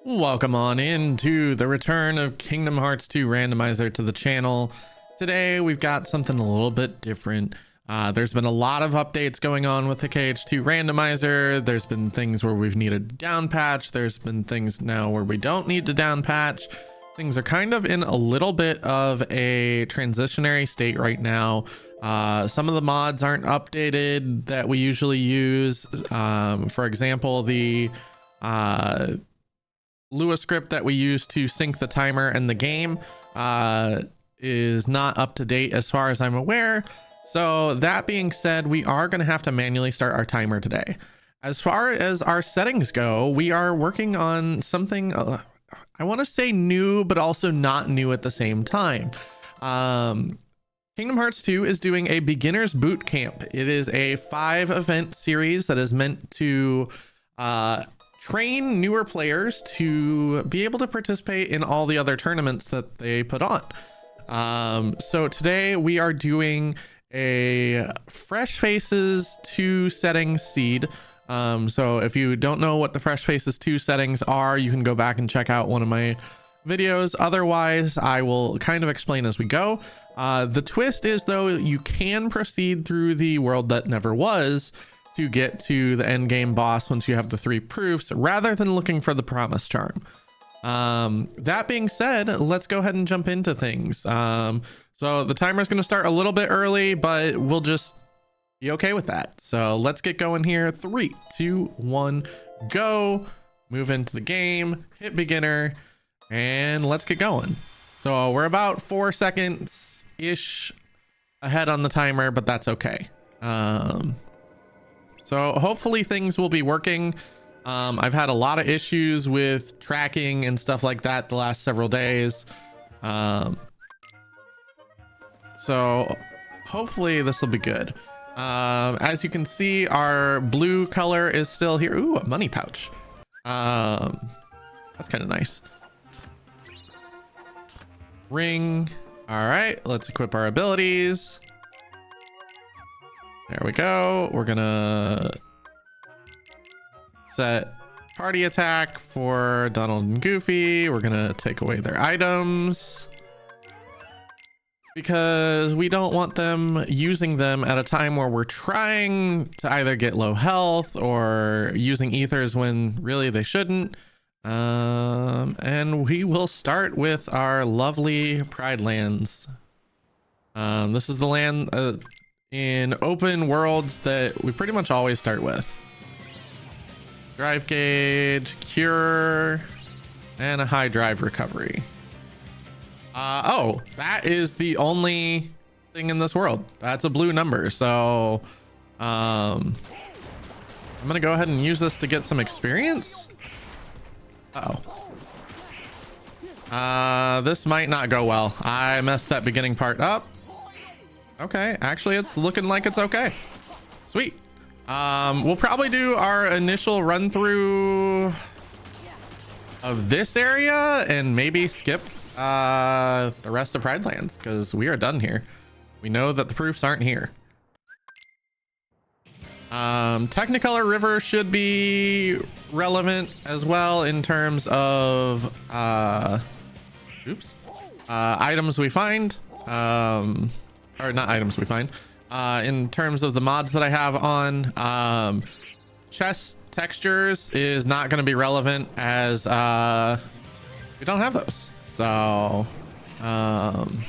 Welcome on into the return of Kingdom Hearts 2 randomizer to the channel. Today we've got something a little bit different. There's been a lot of updates going on with the KH2 randomizer. There's been things where we've needed down patch. There's been things now where we don't need to down patch. Things are kind of in a little bit of a transitionary state right now. Some of the mods aren't updated that we usually use. For example, the Lua script that we use to sync the timer and the game is not up to date as far as I'm aware. So that being said, we are going to have to manually start our timer today. As far as our settings go, we are working on something I want to say new, but also not new at the same time. Kingdom Hearts 2 is doing a Beginner's Bootcamp. It is a 5-event series that is meant to train newer players to be able to participate in all the other tournaments that they put on. So today we are doing a Fresh Faces 2 settings seed. So if you don't know what the Fresh Faces 2 settings are, you can go back and check out one of my videos. Otherwise, I will kind of explain as we go. The twist is, though, you can proceed through the world that never was to get to the end game boss once you have the 3 proofs, rather than looking for the promise charm. That being said, let's go ahead and jump into things. So the timer is going to start a little bit early, but we'll just be okay with that. So let's get going here. 3, 2, 1, go. Move into the game, hit beginner, and let's get going. So we're about 4 seconds ish ahead on the timer, but that's okay. So hopefully things will be working. I've had a lot of issues with tracking and stuff like that the last several days. So hopefully this will be good. As you can see, our blue color is still here. Ooh, a money pouch. That's kind of nice. Ring. All right, let's equip our abilities. There we go. We're gonna set party attack for Donald and Goofy. We're gonna take away their items because we don't want them using them at a time where we're trying to either get low health or using ethers when really they shouldn't. And we will start with our lovely Pride Lands. This is the land in open worlds that we pretty much always start with. Drive gauge, cure, and a high drive recovery. Oh, that is the only thing in this world. That's a blue number. So I'm gonna go ahead and use this to get some experience. This might not go well. I messed that beginning part up. Okay, actually it's looking like it's okay. Sweet. We'll probably do our initial run through of this area and maybe skip the rest of Pride Lands because we are done here. We know that the proofs aren't here. Technicolor River should be relevant as well in terms of items we find. Or not items we find, in terms of the mods that I have on. Chest textures is not going to be relevant as we don't have those. So I'm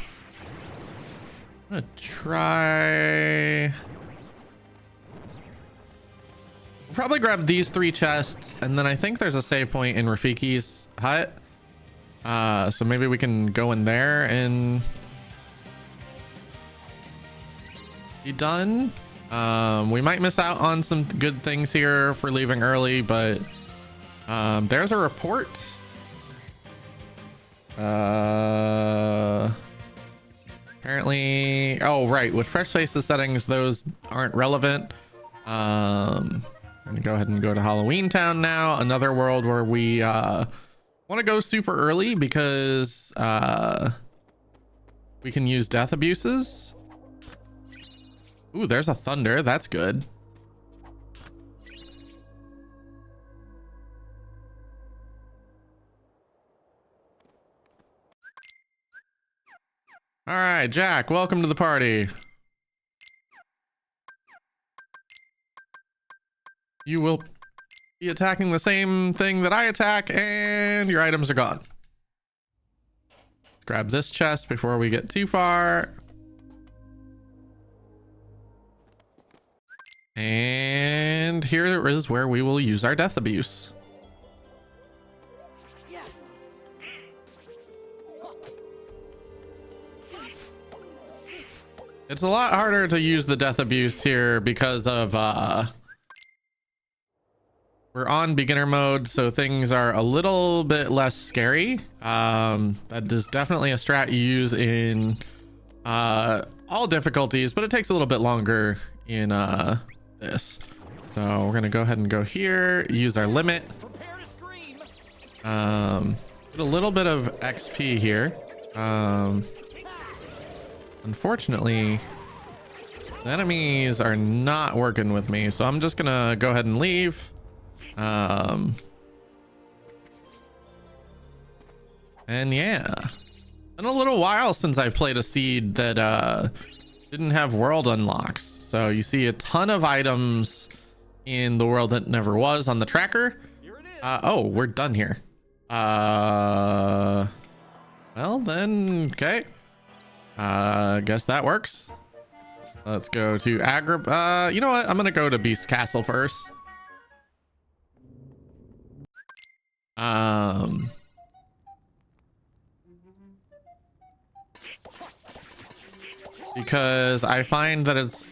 gonna try. We'll probably grab these 3 chests, and then I think there's a save point in Rafiki's hut. So maybe we can go in there and be done. We might miss out on some good things here for leaving early, but there's a report. Apparently, oh right, with Fresh Faces settings, those aren't relevant. I'm gonna go ahead and go to Halloween Town now, another world where we want to go super early because we can use death abuses. Ooh, there's a thunder. That's good. All right, Jack, welcome to the party. You will be attacking the same thing that I attack, and your items are gone. Let's grab this chest before we get too far. And here is where we will use our death abuse. It's a lot harder to use the death abuse here because of we're on beginner mode, so things are a little bit less scary. That is definitely a strat you use in all difficulties, but it takes a little bit longer in this. So we're gonna go ahead and go here, use our limit. Get a little bit of XP here. Unfortunately, the enemies are not working with me, so I'm just gonna go ahead and leave. And yeah, been a little while since I've played a seed that didn't have world unlocks. So you see a ton of items in the world that never was on the tracker. Oh, we're done here. Well then, okay. Guess that works. Let's go to Agrib. You know what? I'm gonna go to Beast Castle first. Because I find that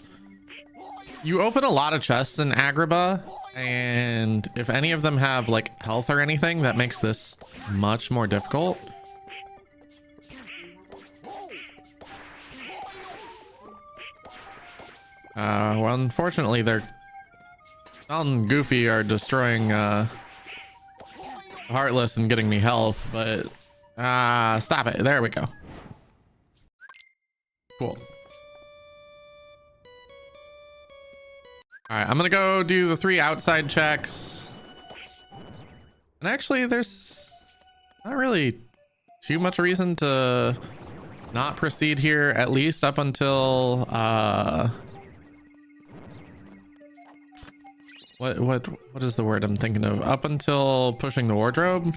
you open a lot of chests in Agrabah, and if any of them have like health or anything, that makes this much more difficult. Well, unfortunately, Salt and Goofy are destroying Heartless and getting me health, but stop it. There we go. Cool. All right, I'm gonna go do the 3 outside checks, and actually there's not really too much reason to not proceed here, at least up until what is the word I'm thinking of? Up until pushing the wardrobe.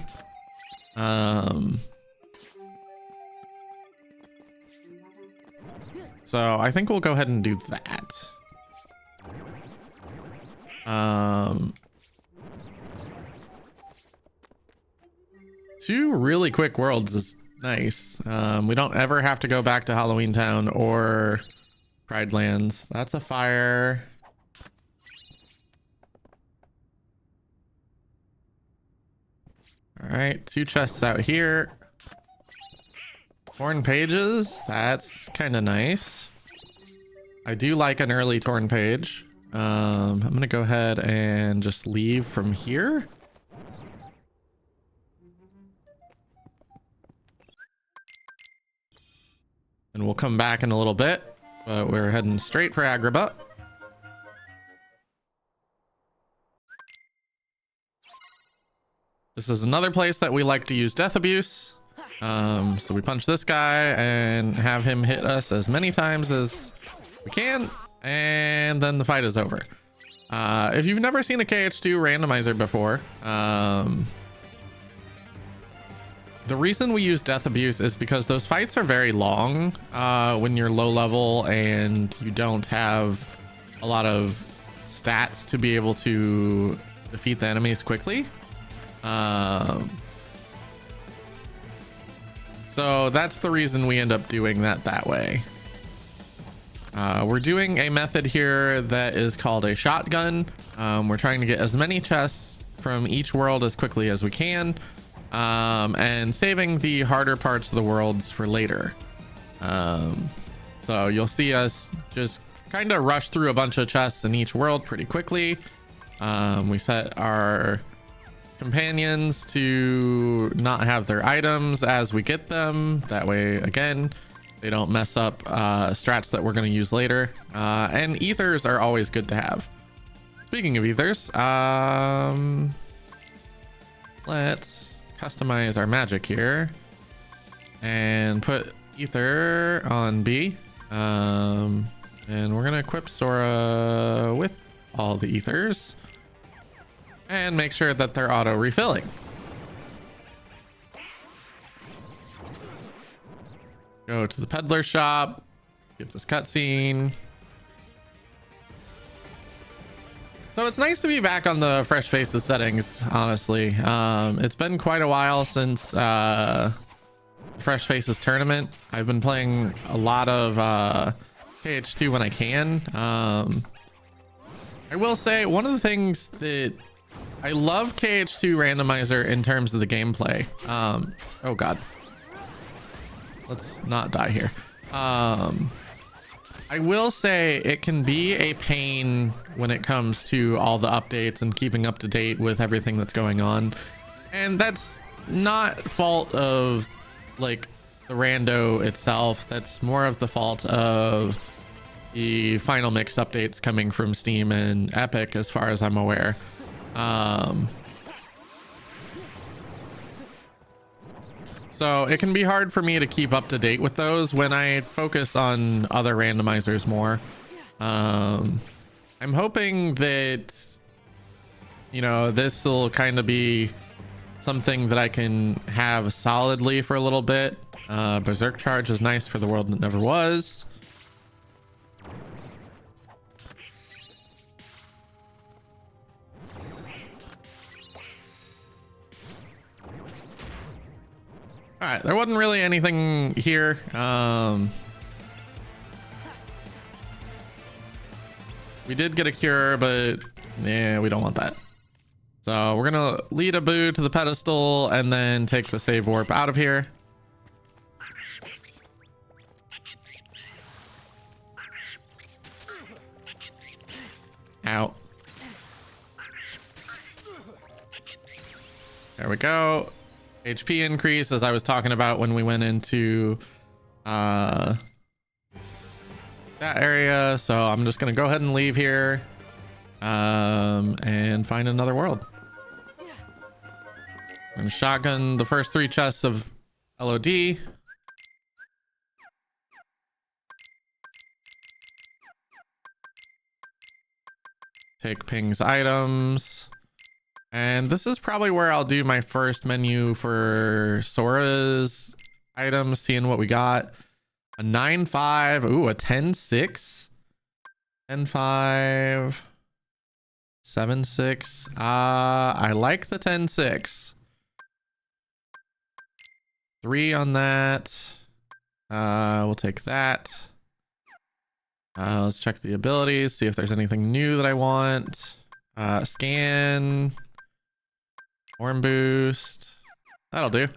So I think we'll go ahead and do that. 2 really quick worlds is nice. We don't ever have to go back to Halloween Town or Pride Lands. That's a fire. All right, 2 chests out here. Torn pages, that's kind of nice. I do like an early torn page. I'm gonna go ahead and just leave from here. And we'll come back in a little bit, but we're heading straight for Agrabah. This is another place that we like to use death abuse. So we punch this guy and have him hit us as many times as we can, and then the fight is over. If you've never seen a KH2 randomizer before, the reason we use death abuse is because those fights are very long when you're low level and you don't have a lot of stats to be able to defeat the enemies quickly. So that's the reason we end up doing that way. We're doing a method here that is called a shotgun. We're trying to get as many chests from each world as quickly as we can, and saving the harder parts of the worlds for later. So you'll see us just kind of rush through a bunch of chests in each world pretty quickly. We set our companions to not have their items as we get them. That way, again, they don't mess up strats that we're going to use later. And ethers are always good to have. Speaking of ethers, let's customize our magic here and put ether on B. And we're gonna equip Sora with all the ethers and make sure that they're auto refilling. Go to the peddler shop, get this cutscene. So it's nice to be back on the Fresh Faces settings, honestly. It's been quite a while since Fresh Faces tournament. I've been playing a lot of KH2 when I can. I will say one of the things that I love KH2 randomizer in terms of the gameplay. Oh god. Let's not die here. I will say it can be a pain when it comes to all the updates and keeping up to date with everything that's going on. And that's not fault of like the rando itself. That's more of the fault of the final mix updates coming from Steam and Epic, as far as I'm aware. So it can be hard for me to keep up to date with those when I focus on other randomizers more. I'm hoping that, you know, this will kind of be something that I can have solidly for a little bit. Berserk Charge is nice for the world that never was. All right, there wasn't really anything here. We did get a cure, but yeah, we don't want that. So we're gonna lead Abu to the pedestal and then take the save warp out of here. Out. There we go. HP increase, as I was talking about when we went into that area. So I'm just gonna go ahead and leave here and find another world. I'm gonna shotgun the first 3 chests of LOD. Take Ping's items. And this is probably where I'll do my first menu for Sora's items, seeing what we got. A 9-5, ooh, a 10-6, 10-5, 7-6. I like the 10-6. 3 on that. We'll take that. Let's check the abilities, see if there's anything new that I want. Scan. Form boost. That'll do.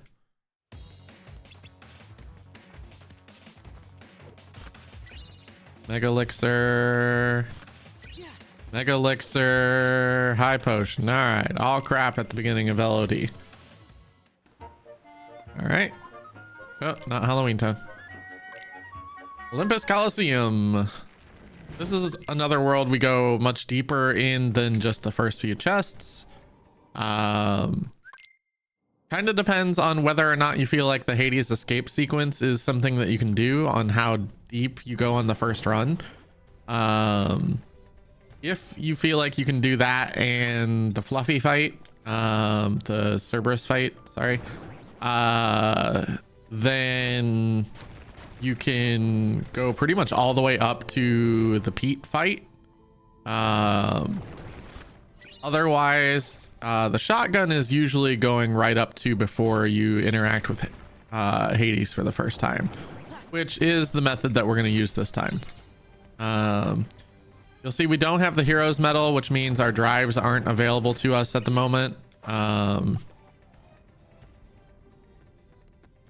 Mega elixir. Mega elixir. High potion. All right. All crap at the beginning of LOD. All right. Oh, not Halloween time. Olympus Coliseum. This is another world we go much deeper in than just the first few chests. Kind of depends on whether or not you feel like the Hades escape sequence is something that you can do on how deep you go on the first run. If you feel like you can do that and the Fluffy fight, the Cerberus fight, sorry, then you can go pretty much all the way up to the Pete fight. Otherwise, the shotgun is usually going right up to before you interact with Hades for the first time, which is the method that we're going to use this time. You'll see we don't have the hero's medal, which means our drives aren't available to us at the moment.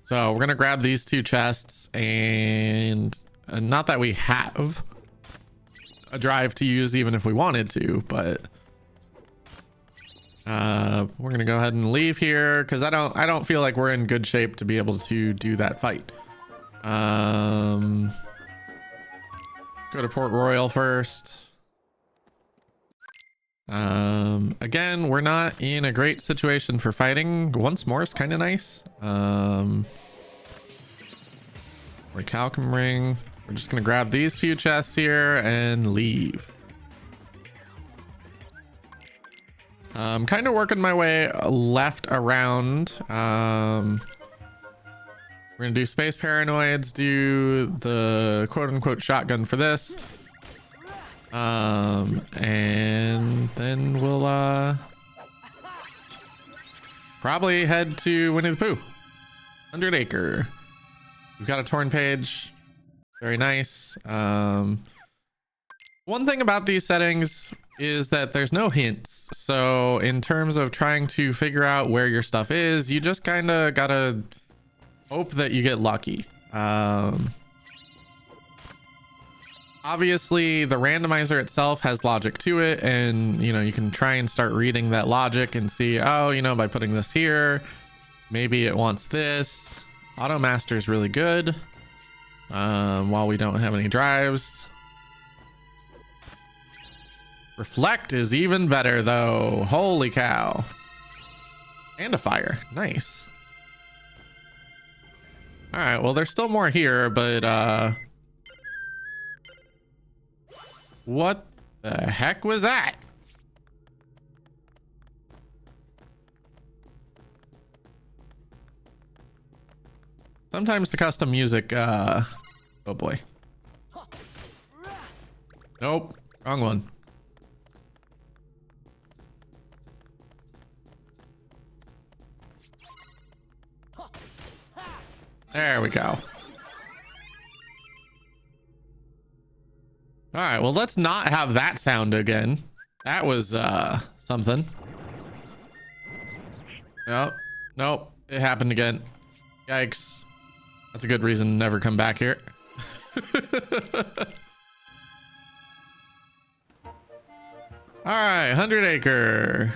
So we're going to grab these 2 chests, and not that we have a drive to use even if we wanted to, but we're gonna go ahead and leave here because I don't feel like we're in good shape to be able to do that fight. Go to Port Royal first. Again, we're not in a great situation for fighting. Once more is kind of nice. Or Calcum ring. We're just gonna grab these few chests here and leave. I'm kind of working my way left around. We're gonna do space paranoids, do the quote-unquote shotgun for this, and then we'll probably head to Winnie the Pooh. 100 acre. We've got a torn page. Very nice. One thing about these settings is that there's no hints. So in terms of trying to figure out where your stuff is, you just kind of gotta hope that you get lucky. Obviously the randomizer itself has logic to it, and you know, you can try and start reading that logic and see, oh, you know, by putting this here, maybe it wants this. Auto master is really good while we don't have any drives. Reflect is even better though. Holy cow. And a fire. Nice. All right, well, there's still more here, but what the heck was that? Sometimes the custom music, oh boy. Nope, wrong one. There we go. All right, well, let's not have that sound again. That was something. Nope, nope, it happened again. Yikes. That's a good reason to never come back here. All right, 100 acre.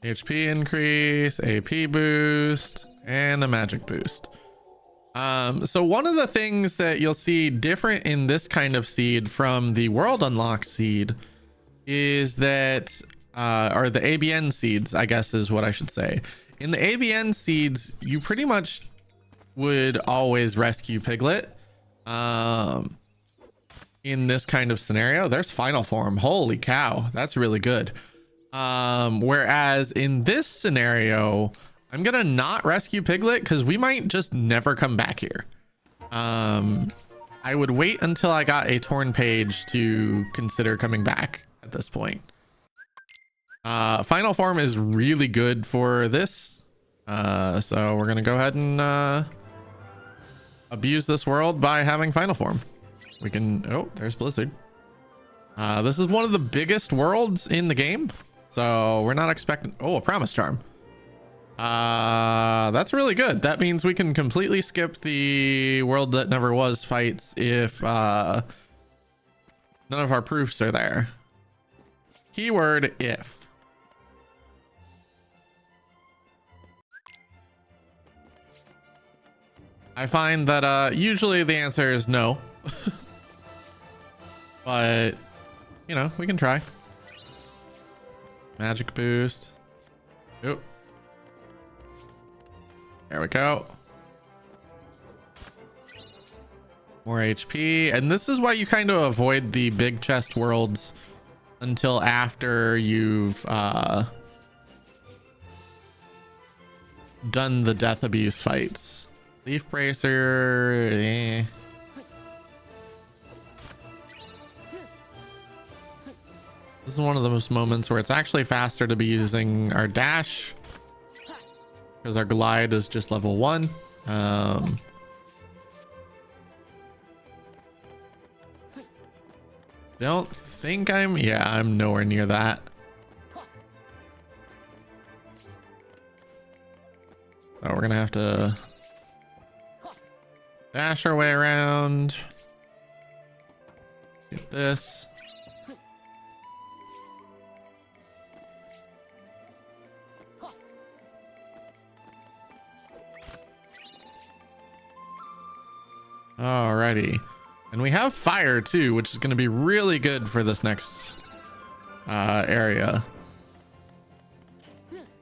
HP increase, AP boost, and a magic boost. So one of the things that you'll see different in this kind of seed from the world unlock seed is that, or the ABN seeds, I guess is what I should say. In the ABN seeds, you pretty much would always rescue Piglet. In this kind of scenario, there's final form. Holy cow, that's really good. Whereas in this scenario, I'm gonna not rescue Piglet because we might just never come back here. I would wait until I got a torn page to consider coming back at this point. Final form is really good for this. So we're gonna go ahead and abuse this world by having final form. We can, oh, there's Blizzard. This is one of the biggest worlds in the game. So we're not expecting, oh, a promise charm. That's really good. That means we can completely skip the world that never was fights if none of our proofs are there. Keyword if. I find that usually the answer is no. But you know, we can try. Magic boost. Oop. There we go. More HP. And this is why you kind of avoid the big chest worlds until after you've done the death abuse fights. Leaf bracer. Eh. This is one of those moments where it's actually faster to be using our dash because our glide is just level 1. Don't think I'm, yeah, I'm nowhere near that. So we're gonna have to dash our way around. Get this. Alrighty. And we have fire too, which is going to be really good for this next area.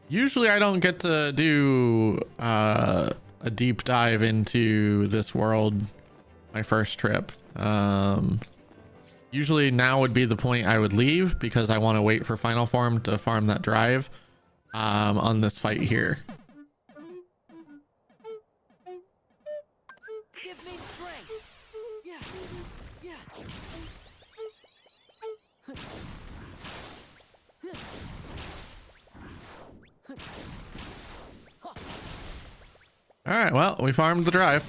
Usually I don't get to do a deep dive into this world my first trip. Usually now would be the point I would leave because I want to wait for final form to farm that drive on this fight here. Give me strength. Yeah. All right, well, we farmed the drive.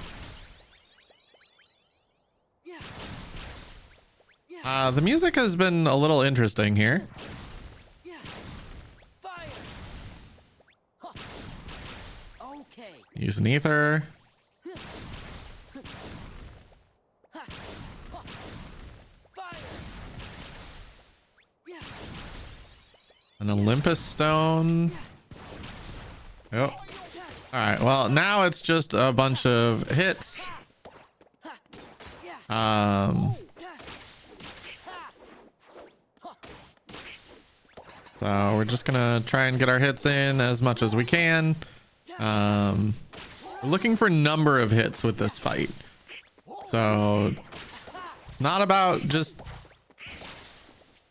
The music has been a little interesting here. Fire. Okay. Use an ether. Fire. An Olympus stone. Oh. All right, well, now it's just a bunch of hits. So we're just gonna try and get our hits in as much as we can. We're looking for number of hits with this fight. So it's not about just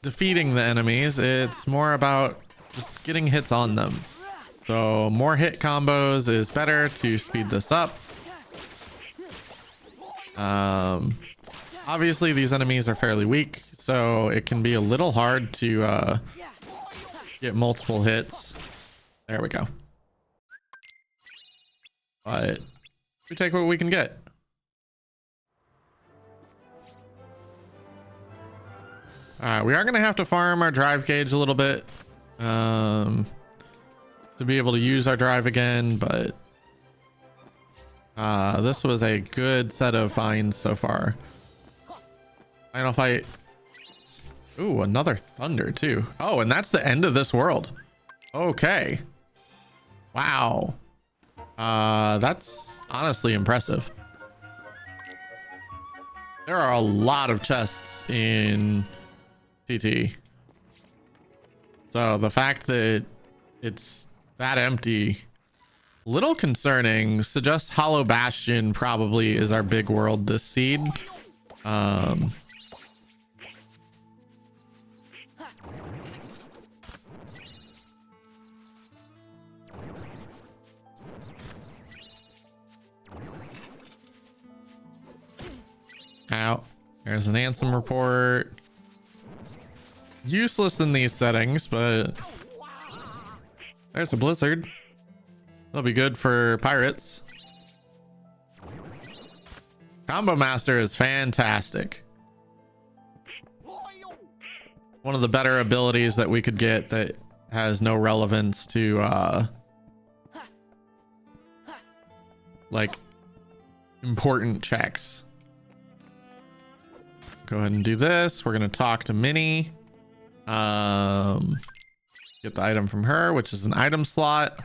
defeating the enemies. It's more about just getting hits on them. So more hit combos is better to speed this up. Obviously these enemies are fairly weak, so it can be a little hard to get multiple hits. There we go. But we take what we can get. All right, we are going to have to farm our drive gauge a little bit to be able to use our drive again, but this was a good set of finds so far. Final fight. Ooh, another thunder too. Oh, and that's the end of this world. Okay. Wow. That's honestly impressive. There are a lot of chests in TT. So the fact that it's that empty, little concerning. Suggests Hollow Bastion probably is our big world this seed. Ow. There's an Ansem report. Useless in these settings, but there's a blizzard. That'll be good for pirates. Combo Master is fantastic. One of the better abilities that we could get that has no relevance to like important checks. Go ahead and do this. We're gonna talk to Minnie. Get the item from her, which is an item slot.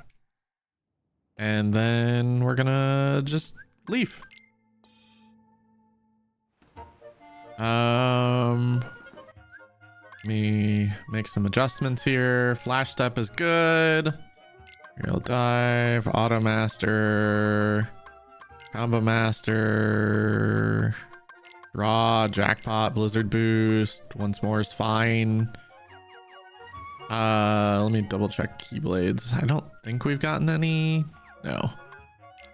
And then we're gonna just leave. Let me make some adjustments here. Flash step is good. Real dive, auto master, combo master, draw, jackpot, blizzard boost. Once more is fine. Let me double check keyblades. I don't think we've gotten any. No.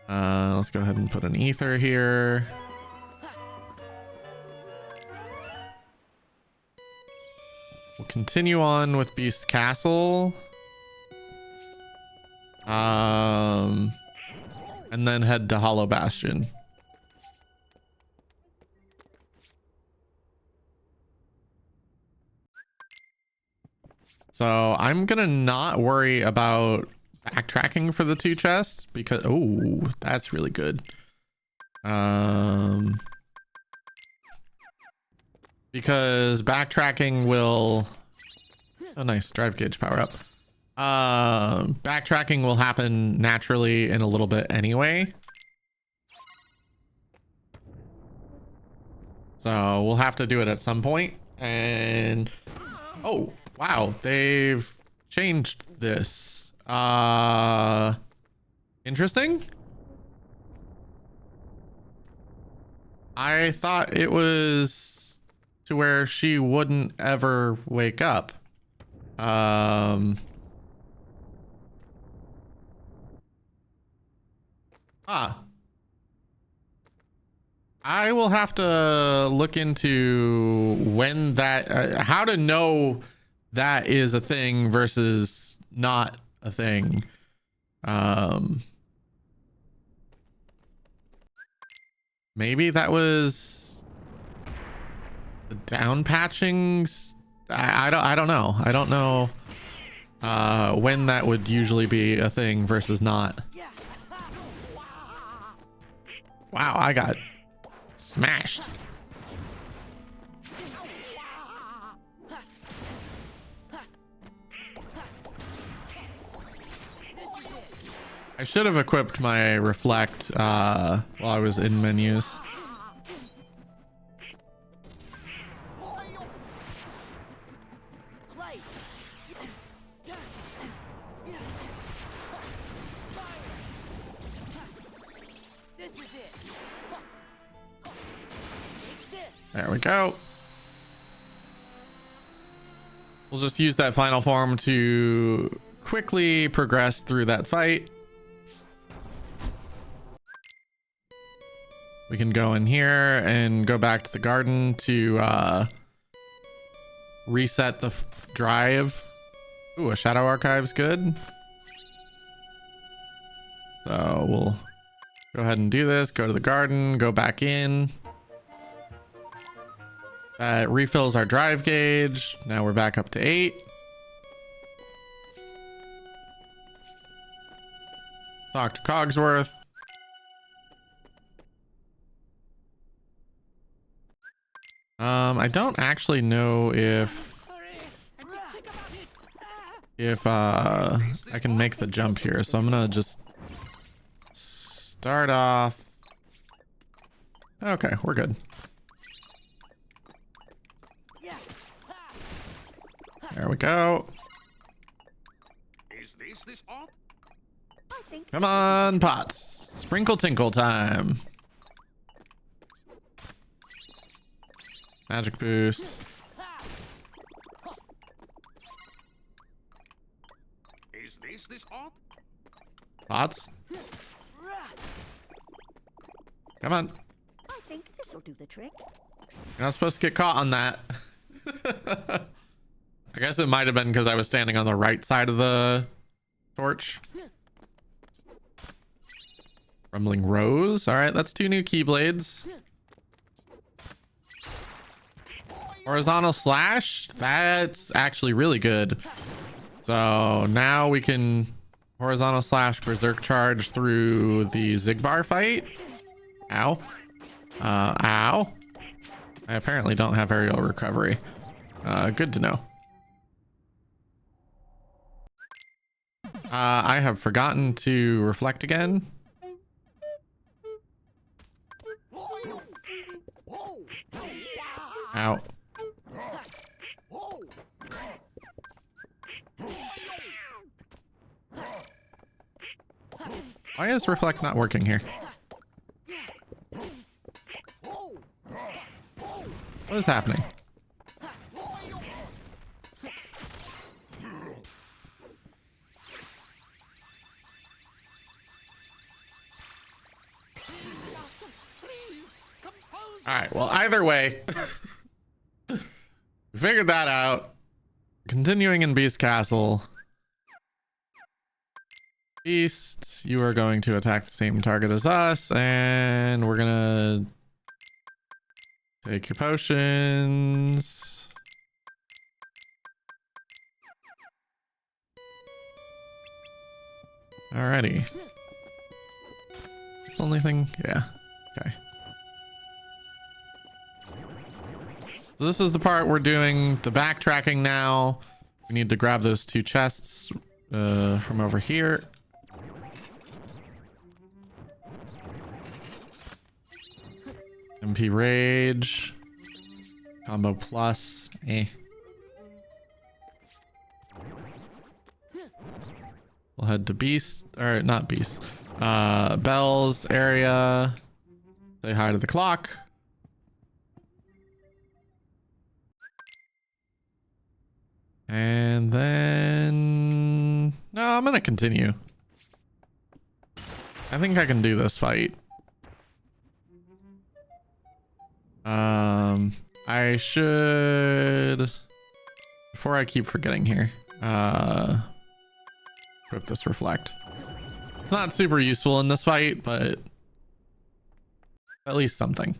Let's go ahead and put an ether here. We'll continue on with Beast Castle. And then head to Hollow Bastion. So I'm gonna not worry about backtracking for the 2 chests because oh, that's really good. Because backtracking will nice drive gauge power up. Backtracking will happen naturally in a little bit anyway. So we'll have to do it at some point. And oh wow, they've changed this. Interesting. I thought it was to where she wouldn't ever wake up. I will have to look into when that, how to know that is a thing versus not a thing. Maybe that was the down patchings. I don't know. I don't know when that would usually be a thing versus not. Wow, I got smashed. I should have equipped my reflect while I was in menus. There we go. We'll just use that final form to quickly progress through that fight. We can go in here and go back to the garden to reset the drive. Ooh, a shadow archive's good. So we'll go ahead and do this. Go to the garden, go back in. That refills our drive gauge. Now we're back up to 8. Talk to Cogsworth. I don't actually know if I can make the jump here, so I'm gonna just start off. Okay, we're good. There we go. Is this the spot? Come on, pots. Sprinkle tinkle time. Magic boost. Is this the spot? Pots. Come on. I think this'll do the trick. You're not supposed to get caught on that. I guess it might have been because I was standing on the right side of the torch. Rumbling Rose. All right, that's 2 new keyblades. Horizontal slash. That's actually really good. So now we can horizontal slash berserk charge through the Zigbar fight. Ow. Ow. I apparently don't have aerial recovery. Good to know. I have forgotten to reflect again. Ow. Why is reflect not working here? What is happening? All right, well, either way, we figured that out. Continuing in Beast Castle. Beast, you are going to attack the same target as us, and we're gonna take your potions. Alrighty. It's the only thing, yeah. Okay. So this is the part we're doing the backtracking now. We need to grab those 2 chests from over here. MP Rage. Combo plus. Eh. We'll head to Beast, or not Beast. Bell's area. Say hi to the clock. And then... No, I'm gonna continue. I think I can do this fight. I should... Before I keep forgetting here. Equip this reflect. It's not super useful in this fight, but... At least something.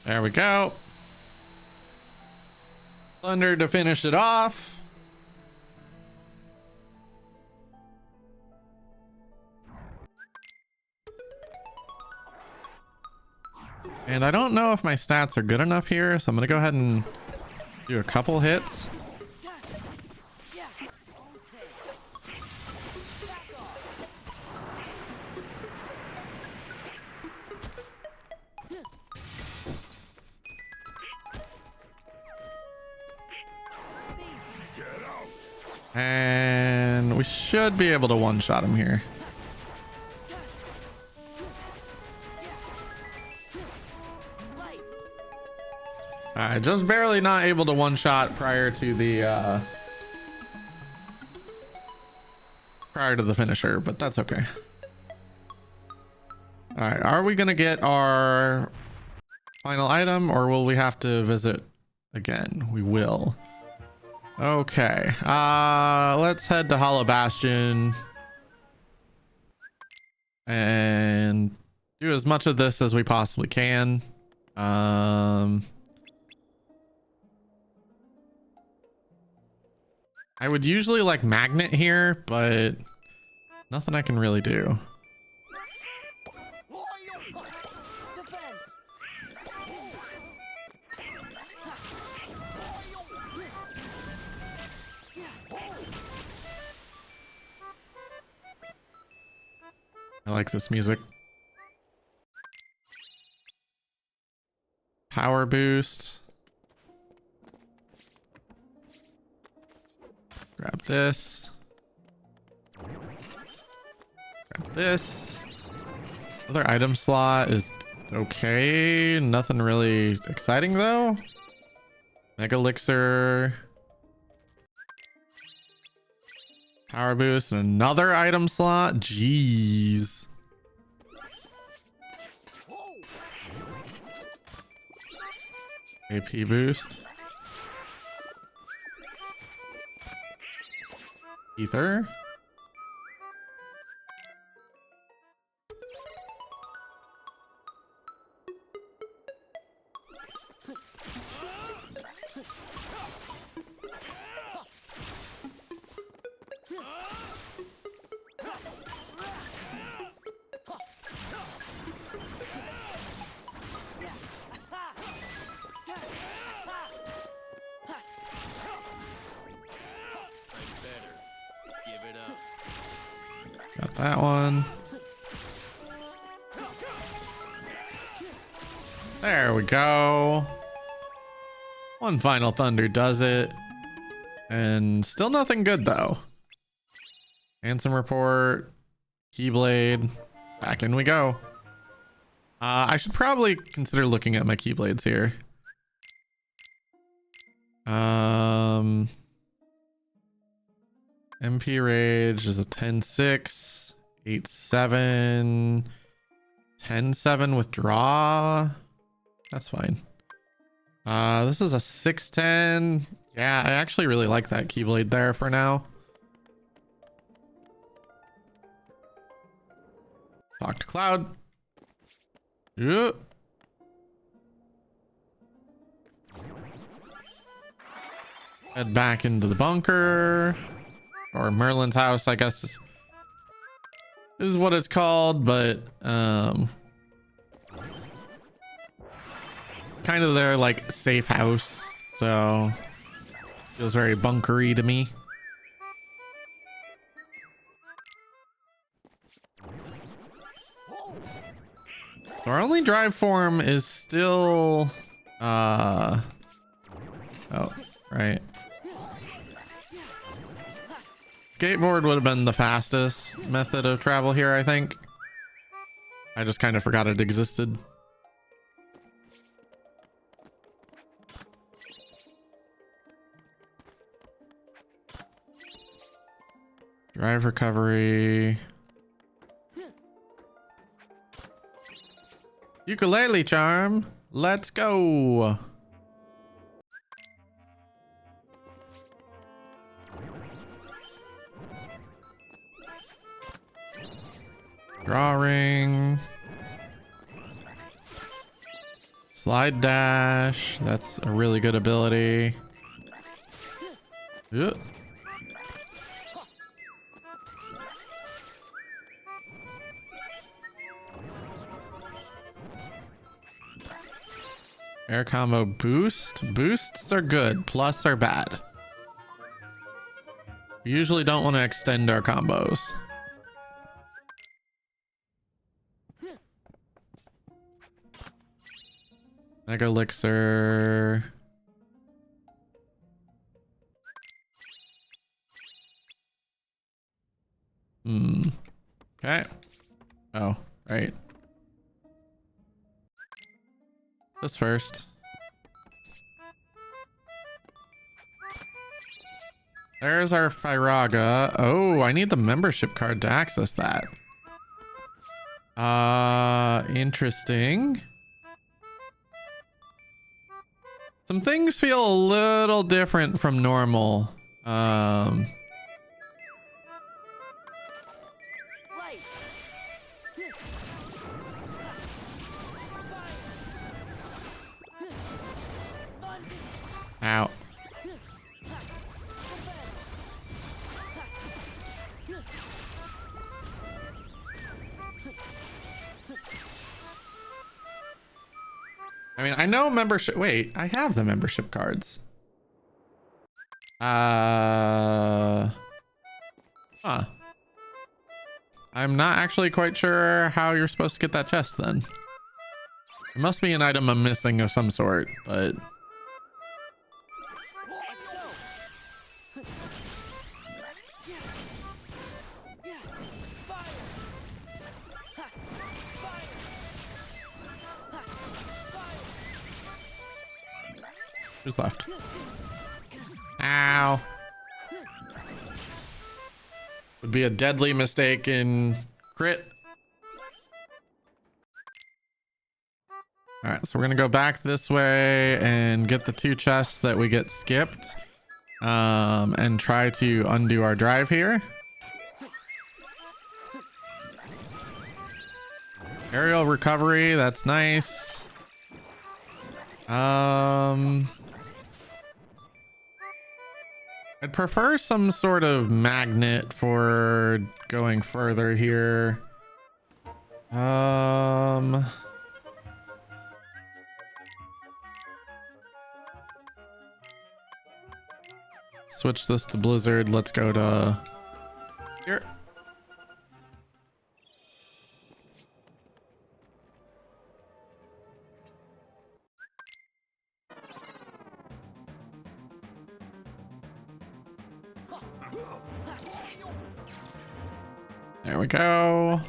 There we go. Thunder to finish it off. And I don't know if my stats are good enough here, so I'm gonna go ahead and do a couple hits. And we should be able to one-shot him here. Alright, just barely not able to one-shot prior to the finisher, but that's okay. Alright, are we gonna get our final item, or will we have to visit again? We will. Okay, let's head to Hollow Bastion and do as much of this as we possibly can. I would usually like magnet here, but nothing I can really do. I like this music. Power boost. Grab this. Grab this. Other item slot is okay. Nothing really exciting though. Mega elixir. Power boost and another item slot. Jeez. AP boost. Ether. Got that one. There we go. One final thunder does it. And still nothing good though. Handsome report. Keyblade. Back in we go. I should probably consider looking at my keyblades here. MP Rage is a 10-6, 8-7, 10-7 with draw. That's fine. This is a 6-10. Yeah, I actually really like that Keyblade there for now. Talk to Cloud. Yep. Head back into the bunker, or Merlin's house, I guess is what it's called, but kind of their like safe house, so feels very bunkery to me. So our only drive form is still oh, right. Skateboard would have been the fastest method of travel here, I think. I just kind of forgot it existed. Drive recovery. Ukulele charm. Let's go. Drawing. Slide dash. That's a really good ability. Ugh. Air combo boost. Boosts are good. Plus are bad. We usually don't want to extend our combos. Mega elixir. Okay. Oh, right. This first. There's our Firaga. Oh, I need the membership card to access that. Interesting. Some things feel a little different from normal. Right. Ow. I mean, I know membership. Wait, I have the membership cards. Huh. I'm not actually quite sure how you're supposed to get that chest then. It must be an item I'm missing of some sort, but who's left? Ow. Would be a deadly mistake in crit. All right, so we're gonna go back this way and get the 2 chests that we get skipped, and try to undo our drive here. Aerial recovery, that's nice. I'd prefer some sort of magnet for going further here. Switch this to Blizzard. Let's go to here. There we go.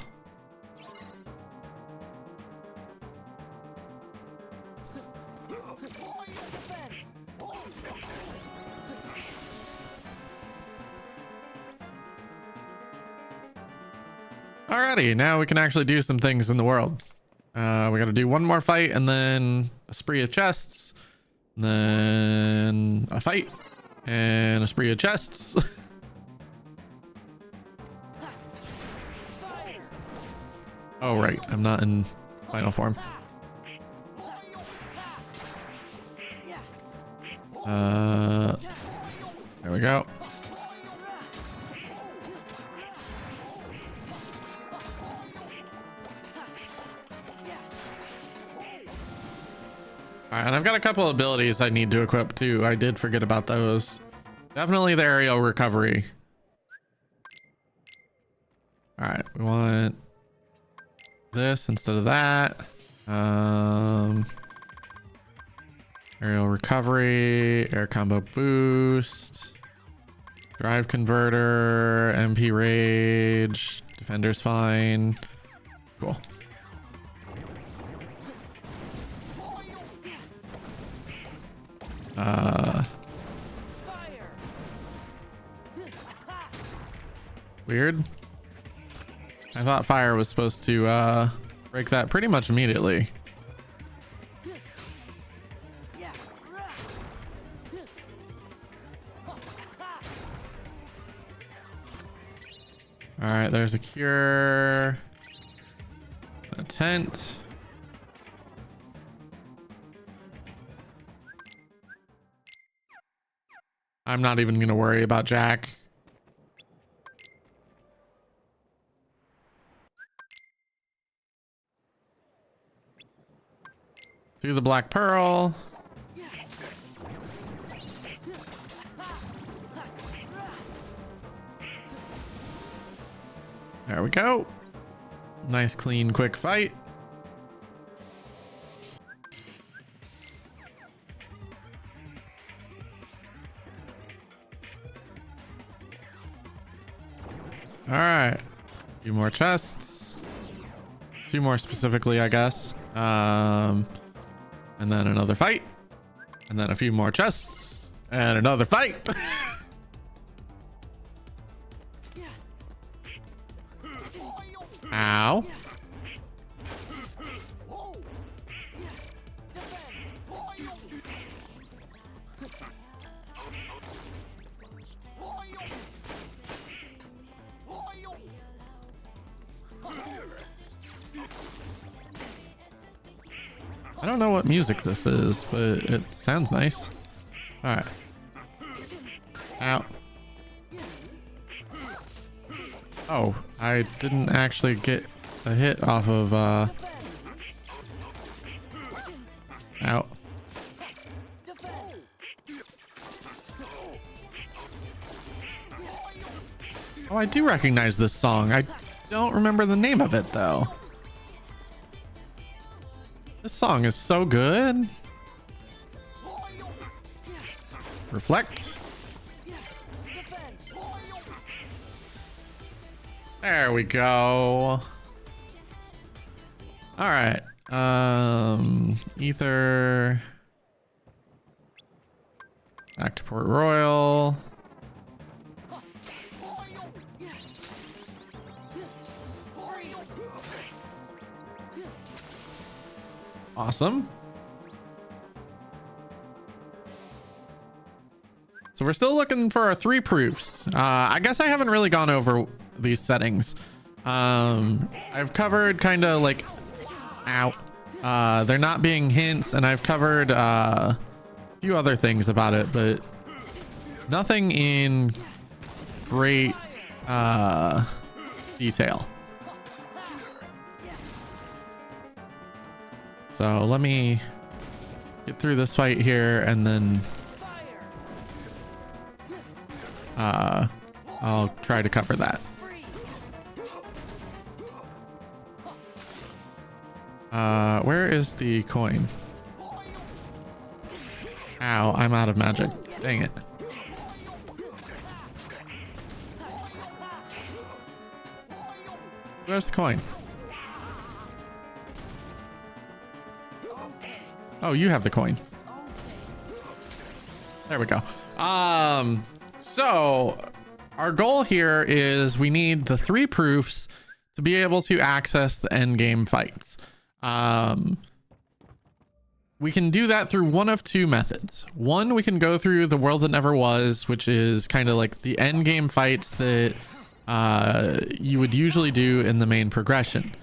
Alrighty, now we can actually do some things in the world. We gotta do one more fight and then a spree of chests, and then a fight and a spree of chests. Oh, right. I'm not in final form. we go. All right, and I've got a couple abilities I need to equip too. I did forget about those. Definitely the aerial recovery. All right, we want this instead of that. Aerial recovery, air combo boost, drive converter, MP rage, defender's fine. Cool. Weird. I thought fire was supposed to break that pretty much immediately. All right, there's a cure, a tent. I'm not even going to worry about Jack. Do the black pearl. There we go. Nice, clean, quick fight. All right. A few more chests. Two more specifically, I guess. And then another fight. And then a few more chests. And another fight. Ow. I don't know what music this is, but it sounds nice. All right. Ow. Oh, I didn't actually get a hit off of ow. Oh, I do recognize this song. I don't remember the name of it though. This song is so good. Reflect. There we go. All right. Ether. Back to Port Royal. Awesome. So we're still looking for our 3 proofs. I guess I haven't really gone over these settings. I've covered kind of like, ow. They're not being hints, and I've covered a few other things about it, but nothing in great detail. So let me get through this fight here, and then I'll try to cover that. Where is the coin? Ow, I'm out of magic. Dang it. Where's the coin? Oh, you have the coin. There we go. So our goal here is we need the 3 proofs to be able to access the end game fights. We can do that through one of 2 methods. One, we can go through the world that never was, which is kind of like the end game fights that you would usually do in the main progression.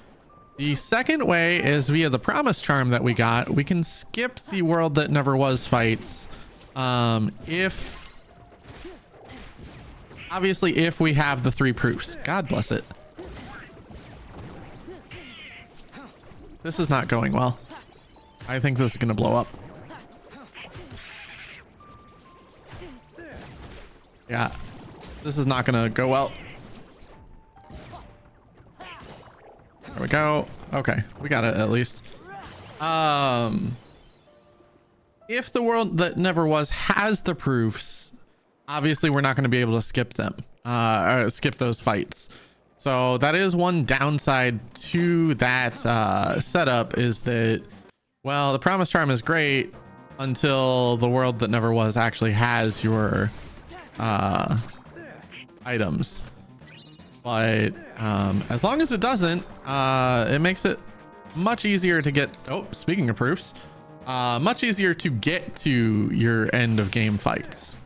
The second way is via the promise charm that we got. We can skip the world that never was fights if Obviously, if we have the 3 proofs. God bless it. This is not going well. I think this is going to blow up. Yeah, this is not going to go well. There we go. Okay, we got it at least. If the world that never was has the proofs, obviously we're not going to be able to skip them, or skip those fights. So that is one downside to that setup, is that, well, the promise charm is great until the world that never was actually has your items. But as long as it doesn't, it makes it much easier to get, oh, speaking of proofs, much easier to get to your end of game fights.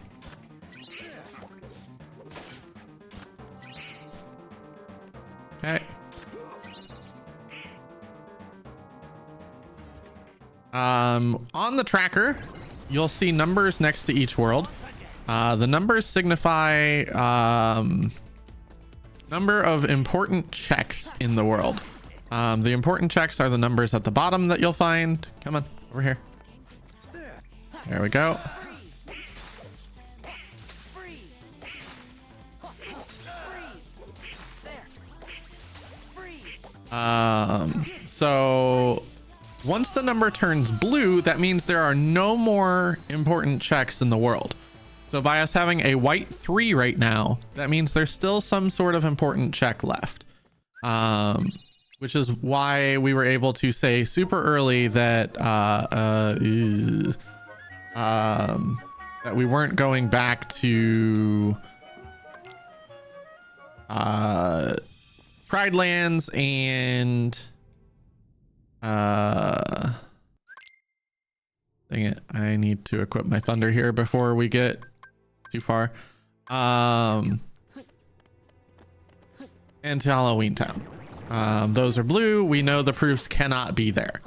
Okay. On the tracker, you'll see numbers next to each world. The numbers signify number of important checks in the world. The important checks are the numbers at the bottom that you'll find. Come on, over here. There we go. So once the number turns blue, that means there are no more important checks in the world. So by us having a white 3 right now, that means there's still some sort of important check left. Which is why we were able to say super early that that we weren't going back to Pride Lands and dang it, I need to equip my thunder here before we get too far. And to Halloween Town. Those are blue. We know the proofs cannot be there.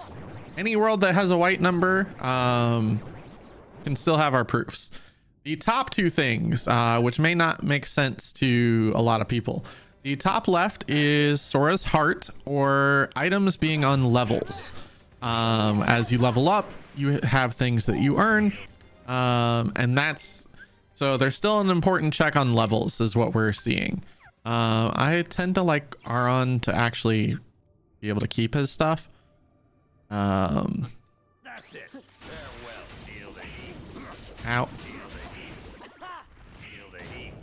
Any world that has a white number can still have our proofs. The top 2 things, which may not make sense to a lot of people. The top left is Sora's Heart, or items being on levels. As you level up, you have things that you earn. And that's, so there's still an important check on levels is what we're seeing. I tend to like Aron to actually be able to keep his stuff. That's it. Farewell, feel the heat. Ow. Feel the heat.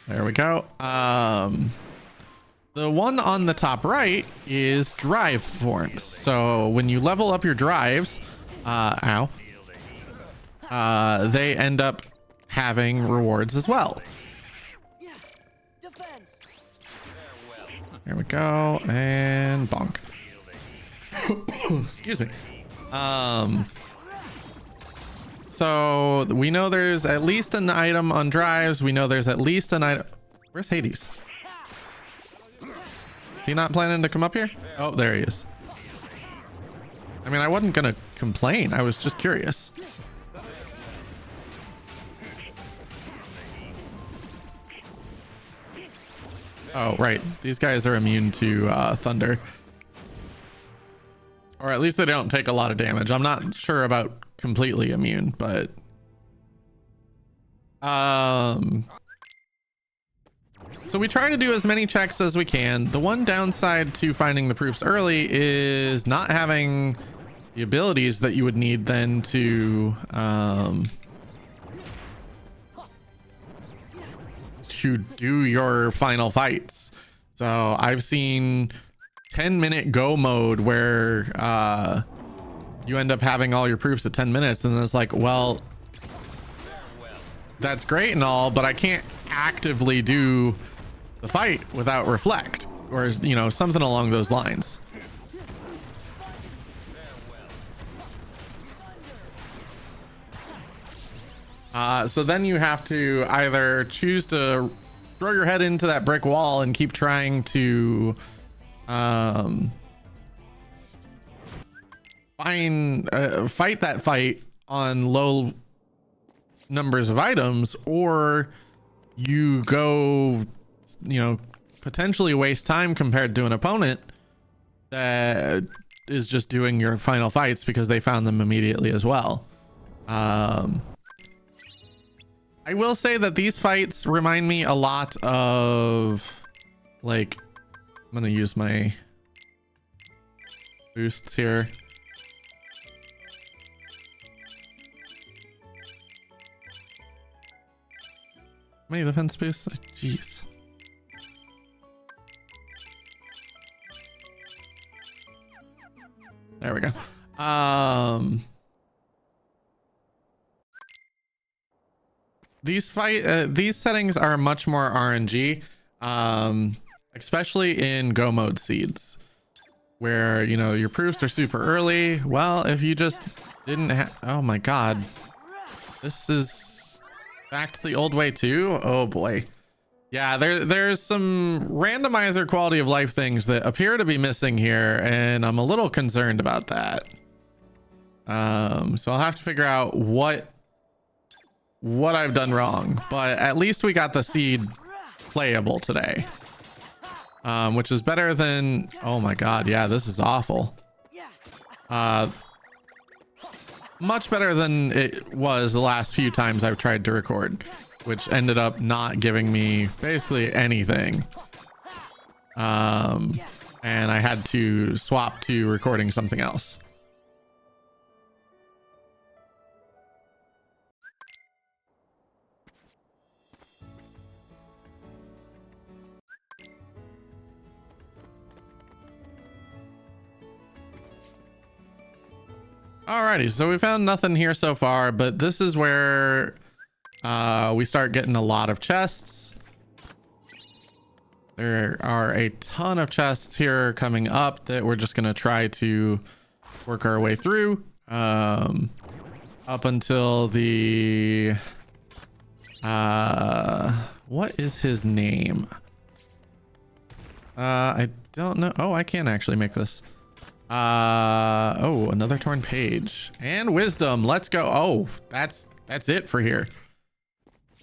There we go. The one on the top right is drive forms. So when you level up your drives, ow, they end up having rewards as well. There we go, and bonk. Excuse me. So we know there's at least an item on drives. We know there's at least an item. Where's Hades? Is he not planning to come up here? Oh, there he is. I mean, I wasn't gonna complain. I was just curious. Oh, right. These guys are immune to thunder. Or at least they don't take a lot of damage. I'm not sure about completely immune, but... So we try to do as many checks as we can. The one downside to finding the proofs early is not having the abilities that you would need then to do your final fights. So I've seen 10-minute go mode where you end up having all your proofs at 10 minutes, and it's like, well, that's great and all, but I can't actively do the fight without reflect, or, you know, something along those lines. So then you have to either choose to throw your head into that brick wall and keep trying to fight that fight on low numbers of items, or you go, you know, potentially waste time compared to an opponent that is just doing your final fights because they found them immediately as well. I will say that these fights remind me a lot of, like, I'm gonna use my boosts here. How many defense boosts? Jeez. There we go. These settings are much more RNG, especially in go mode seeds, where, you know, your proofs are super early. Well, if you just didn't have, oh my god, this is back to the old way too. Oh boy. Yeah, there's some randomizer quality of life things that appear to be missing here, and I'm a little concerned about that. So I'll have to figure out what I've done wrong, but at least we got the seed playable today, which is better than, oh my god, yeah, this is awful. Much better than it was the last few times I've tried to record, which ended up not giving me basically anything. And I had to swap to recording something else. Alrighty, so we found nothing here so far, but this is where we start getting a lot of chests. There are a ton of chests here coming up that we're just gonna try to work our way through up until the what is his name? I don't know. Oh, I can actually make this. Oh, another torn page and wisdom. Let's go. Oh, that's it for here.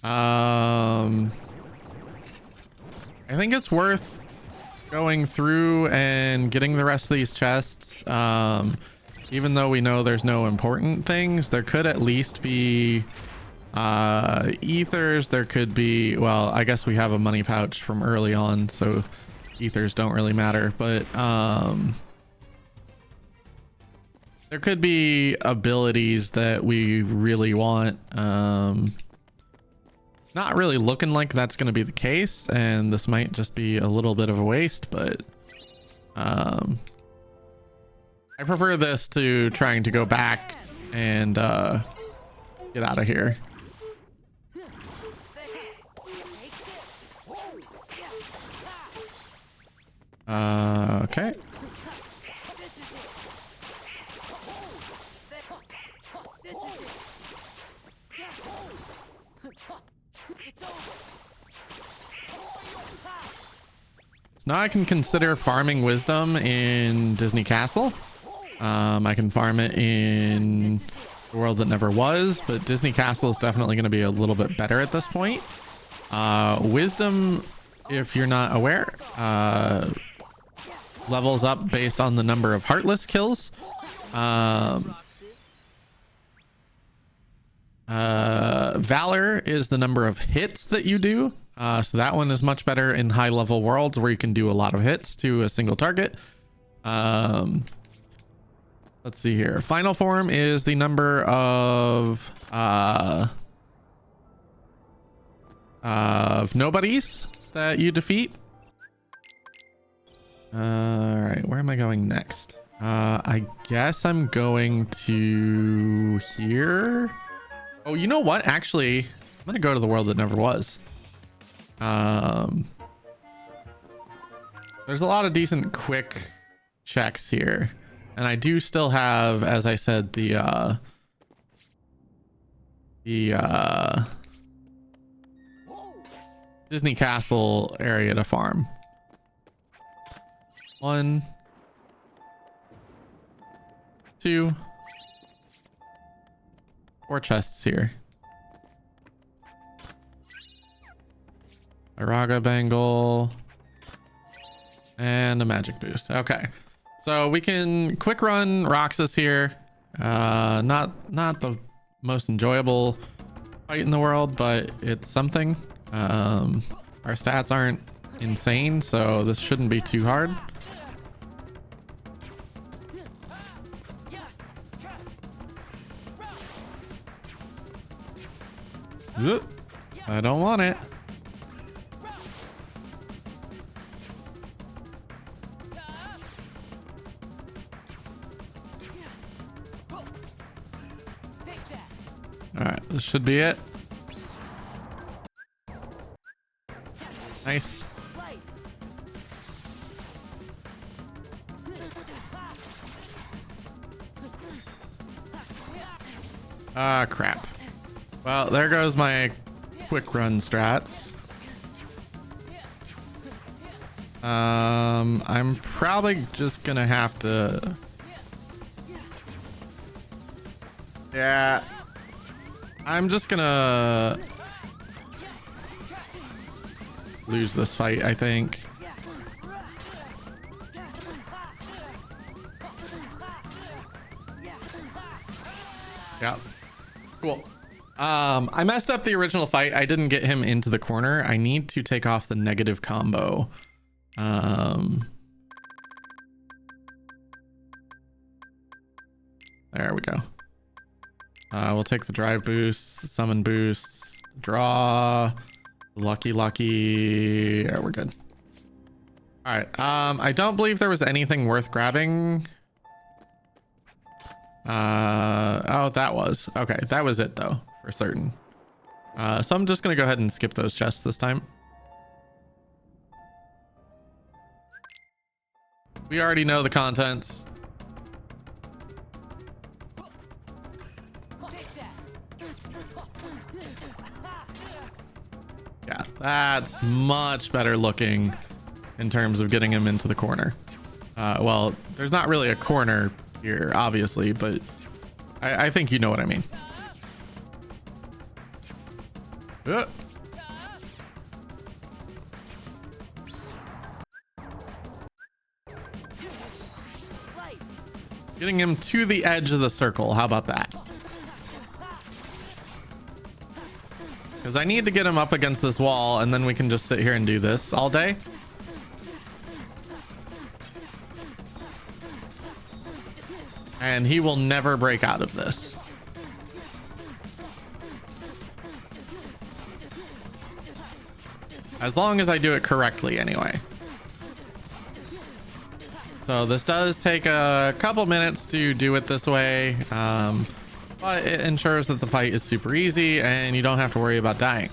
I think it's worth going through and getting the rest of these chests. Even though we know there's no important things, there could at least be ethers. There could be, well, I guess we have a money pouch from early on, so ethers don't really matter, but there could be abilities that we really want. Not really looking like that's going to be the case, and this might just be a little bit of a waste, but I prefer this to trying to go back and get out of here. Okay. Now I can consider farming wisdom in Disney Castle. I can farm it in the world that never was, but Disney Castle is definitely going to be a little bit better at this point. Wisdom, if you're not aware, levels up based on the number of heartless kills. Valor is the number of hits that you do. So that one is much better in high level worlds where you can do a lot of hits to a single target. Let's see here. Final form is the number of nobodies that you defeat. All right, where am I going next? I guess I'm going to here. Oh, you know what? Actually, I'm gonna go to the world that never was. There's a lot of decent quick checks here, and I do still have, as I said, the Disney Castle area to farm. 1, 2, 4 chests here. Iraga Bangle. And a magic boost. Okay. So we can quick run Roxas here. Not the most enjoyable fight in the world, but it's something. Our stats aren't insane, so this shouldn't be too hard. Oop, I don't want it. All right, this should be it. Nice. Ah, crap. Well, there goes my quick run strats. I'm probably just gonna have to... Yeah. I'm just gonna lose this fight, I think. Yep. Cool. I messed up the original fight. I didn't get him into the corner. I need to take off the negative combo. There we go. We'll take the drive boost, the summon boost, draw, lucky. Yeah, we're good. All right. I don't believe there was anything worth grabbing. Oh, that was okay. That was it though, for certain. So I'm just gonna go ahead and skip those chests this time. We already know the contents. Yeah, that's much better looking in terms of getting him into the corner. Well, there's not really a corner here, obviously, but I think you know what I mean. Getting him to the edge of the circle. How about that? Because I need to get him up against this wall, and then we can just sit here and do this all day. And he will never break out of this. As long as I do it correctly, anyway. So this does take a couple minutes to do it this way. But it ensures that the fight is super easy and you don't have to worry about dying.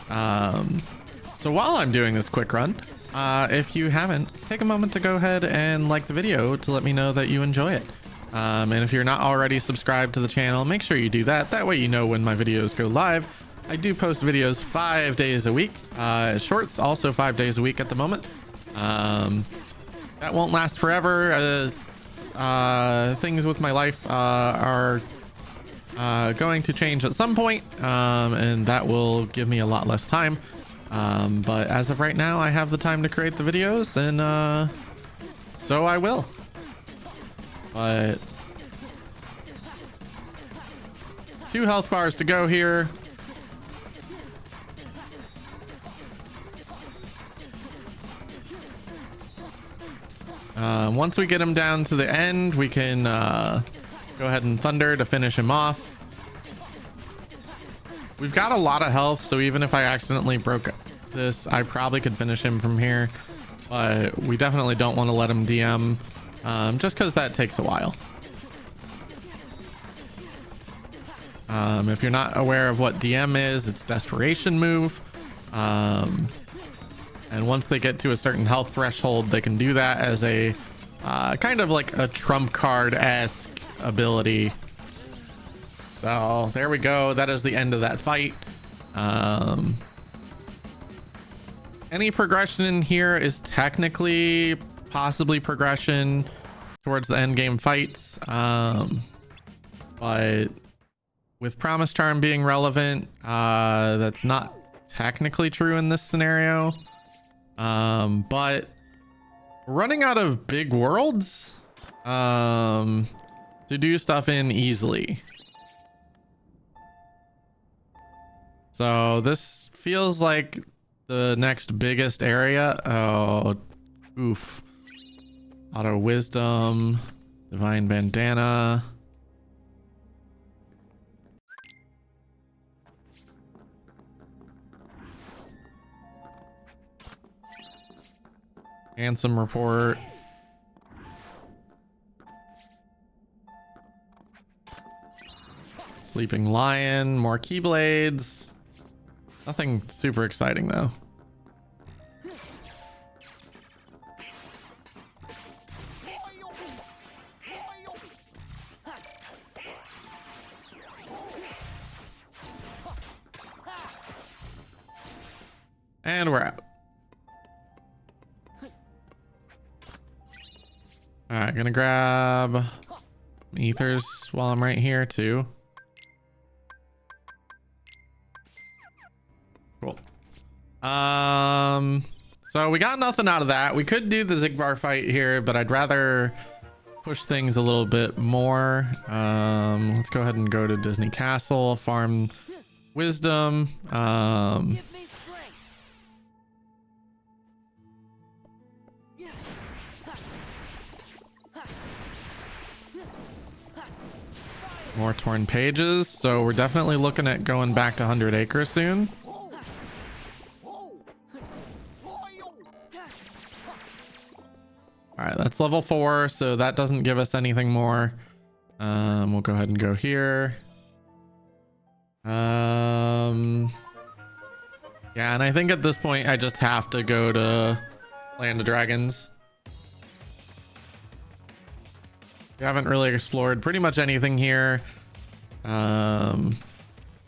So while I'm doing this quick run, if you haven't, take a moment to go ahead and like the video to let me know that you enjoy it. And if you're not already subscribed to the channel, make sure you do that. That way you know when my videos go live. I do post videos 5 days a week. Shorts also 5 days a week at the moment. That won't last forever. Things with my life are going to change at some point, and that will give me a lot less time. But as of right now, I have the time to create the videos, and so I will. But 2 health bars to go here. Once we get him down to the end, we can go ahead and thunder to finish him off. We've got a lot of health, so even if I accidentally broke this, I probably could finish him from here. But we definitely don't want to let him DM, just because that takes a while. If you're not aware of what DM is, it's desperation move. And once they get to a certain health threshold, they can do that as a kind of like a trump card-esque ability. So there we go. That is the end of that fight. Any progression in here is technically possibly progression towards the end game fights. But with Promise Charm being relevant, that's not technically true in this scenario. But we're running out of big worlds to do stuff in easily. So this feels like the next biggest area. Oh, oof. Auto wisdom, divine bandana. Handsome report. Sleeping lion, more keyblades. Nothing super exciting though. And we're out. All right, gonna grab ethers while I'm right here too. Cool. So we got nothing out of that. We could do the Zigbar fight here, but I'd rather push things a little bit more. Let's go ahead and go to Disney Castle, farm wisdom. Give me strength. Yeah. More torn pages. So we're definitely looking at going back to 100 acres soon. All right, that's level 4, so that doesn't give us anything more. We'll go ahead and go here. Yeah, and I think at this point I just have to go to Land of Dragons. We haven't really explored pretty much anything here. We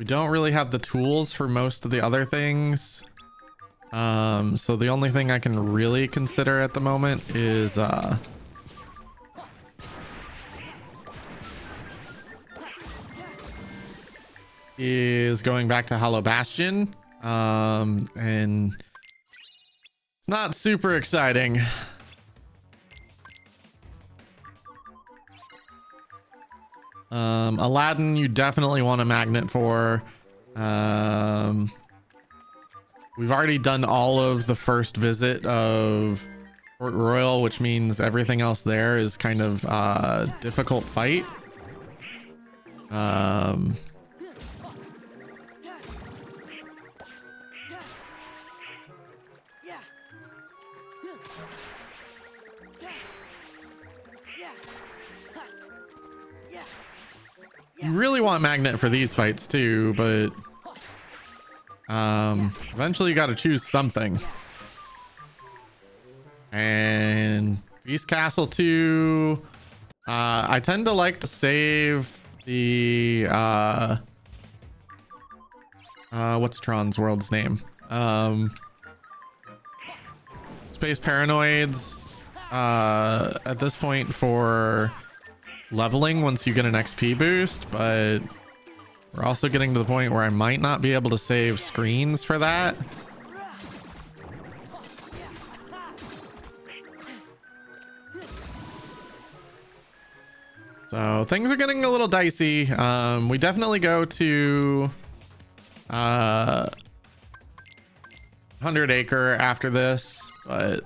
don't really have the tools for most of the other things. So the only thing I can really consider at the moment is going back to Hollow Bastion. And it's not super exciting. Aladdin, you definitely want a magnet for. We've already done all of the first visit of Port Royal, which means everything else there is kind of difficult fight. You really want magnet for these fights too, but eventually you got to choose something. And Beast Castle 2, I tend to like to save the what's Tron's world's name? Space Paranoids at this point for leveling once you get an XP boost, but we're also getting to the point where I might not be able to save screens for that. So things are getting a little dicey. We definitely go to 100 acre after this, but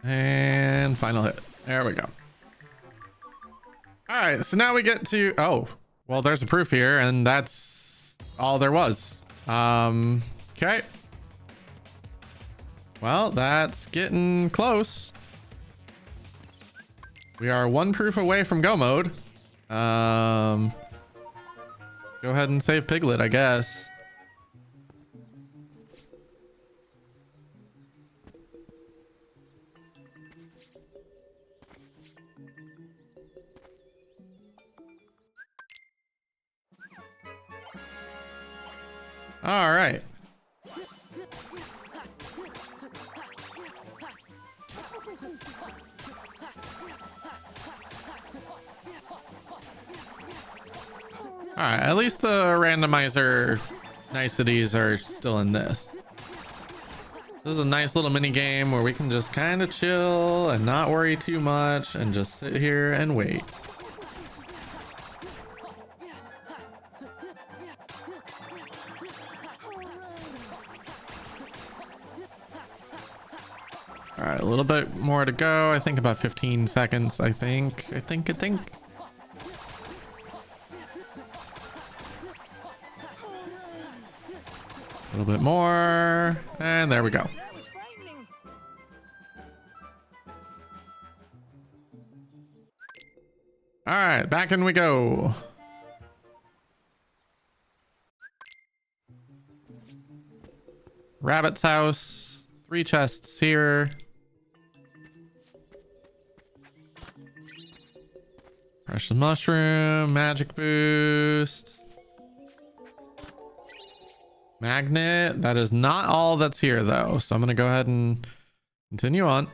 and final hit. There we go. All right, so now we get to, oh, well, there's a proof here, and that's all there was. Okay. Well, that's getting close. We are one proof away from go mode. Go ahead and save Piglet, I guess. All right. All right, at least the randomizer niceties are still in this. This is a nice little mini game where we can just kind of chill and not worry too much and just sit here and wait. All right, a little bit more to go. I think about 15 seconds. I think. A little bit more, and there we go. That was frightening. All right, back in we go. Rabbit's house. 3 chests here. Precious mushroom, magic boost. Magnet. That is not all that's here though. So I'm going to go ahead and continue on.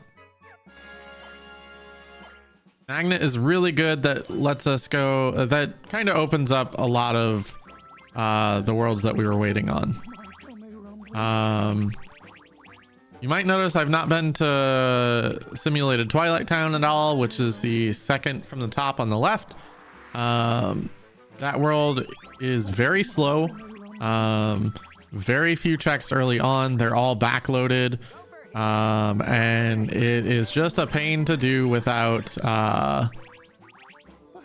Magnet is really good. That lets us go. That kind of opens up a lot of the worlds that we were waiting on. You might notice I've not been to Simulated Twilight Town at all, which is the second from the top on the left. That world is very slow. Very few checks early on. They're all backloaded. And it is just a pain to do without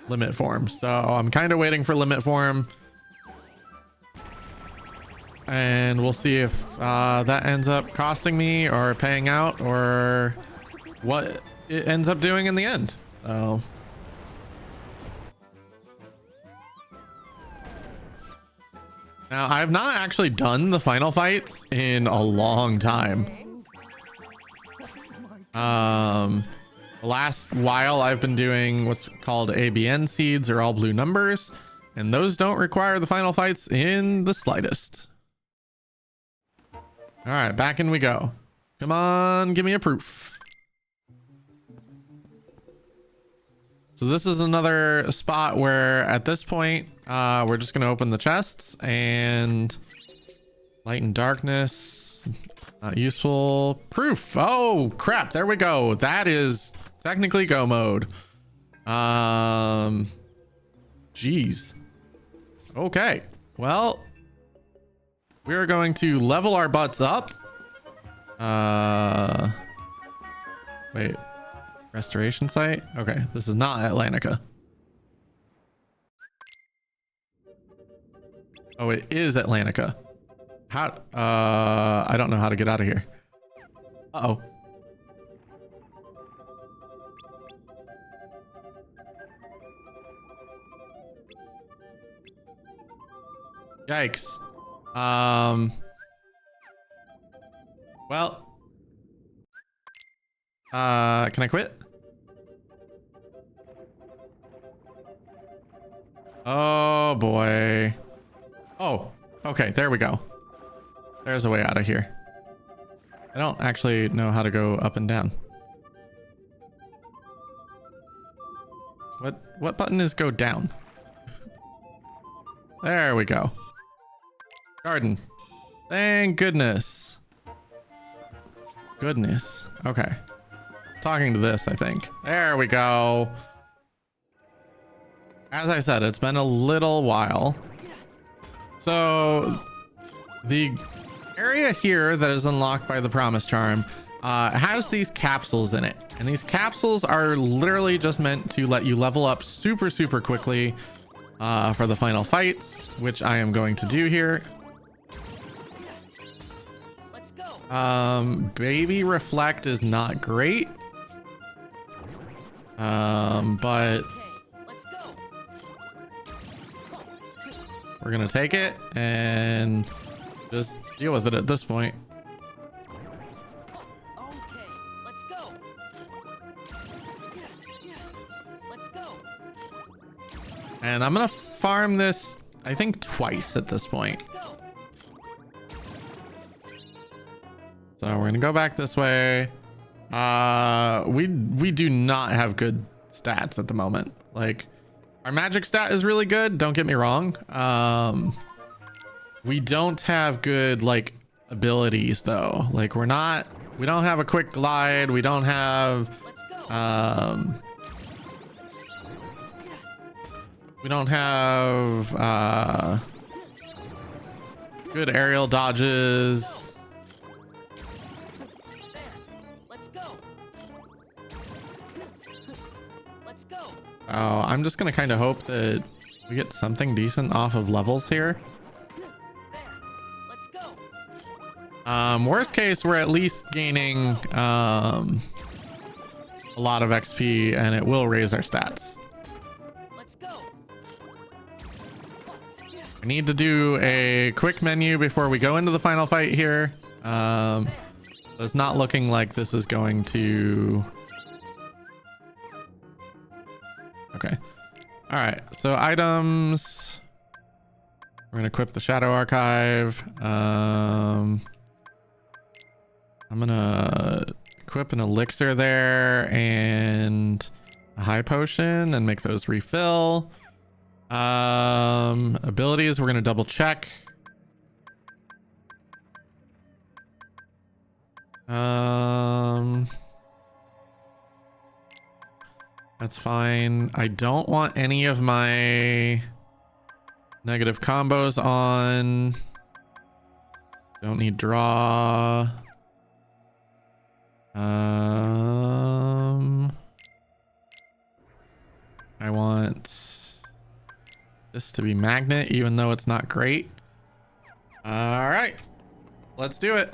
limit form. So I'm kind of waiting for limit form. And we'll see if that ends up costing me or paying out or what it ends up doing in the end. So now I've not actually done the final fights in a long time. The last while I've been doing what's called ABN seeds, or all blue numbers, and those don't require the final fights in the slightest. All right, back in we go. Come on, give me a proof. So this is another spot where at this point, we're just going to open the chests and light and darkness. Not useful. Proof. Oh, crap. There we go. That is technically go mode. Geez. Okay. Well, we are going to level our butts up. Wait. Restoration site? Okay, this is not Atlantica. Oh, it is Atlantica. How? I don't know how to get out of here. Uh-oh. Yikes. Well, can I quit? Oh boy. Oh, okay, there we go. There's a way out of here. I don't actually know how to go up and down. What button is go down? There we go. Garden. Thank goodness. Goodness. Okay. Talking to this, I think. There we go. As I said, it's been a little while. So the area here that is unlocked by the Promise Charm has these capsules in it. And these capsules are literally just meant to let you level up super, super quickly for the final fights, which I am going to do here. Let's go. Baby Reflect is not great. But Okay, let's go. we're gonna take it and just deal with it at this point. Okay, let's go. Let's go. And I'm gonna farm this, I think, twice at this point. Let's go. So we're gonna go back this way. We do not have good stats at the moment. Like, our magic stat is really good, don't get me wrong. We don't have good like abilities though. Like, we don't have a quick glide. We don't have we don't have good aerial dodges. Let's go. Let's go. Oh, I'm just gonna kind of hope that we get something decent off of levels here. Let's go. Worst case, we're at least gaining a lot of XP, and it will raise our stats. Let's go. I need to do a quick menu before we go into the final fight here. It's not looking like this is going to... Okay. All right. So items. We're gonna equip the Shadow Archive. I'm gonna equip an elixir there and a high potion and make those refill. Abilities, we're gonna double check. That's fine. I don't want any of my negative combos on. Don't need draw. I want this to be magnet, even though it's not great. All right, let's do it.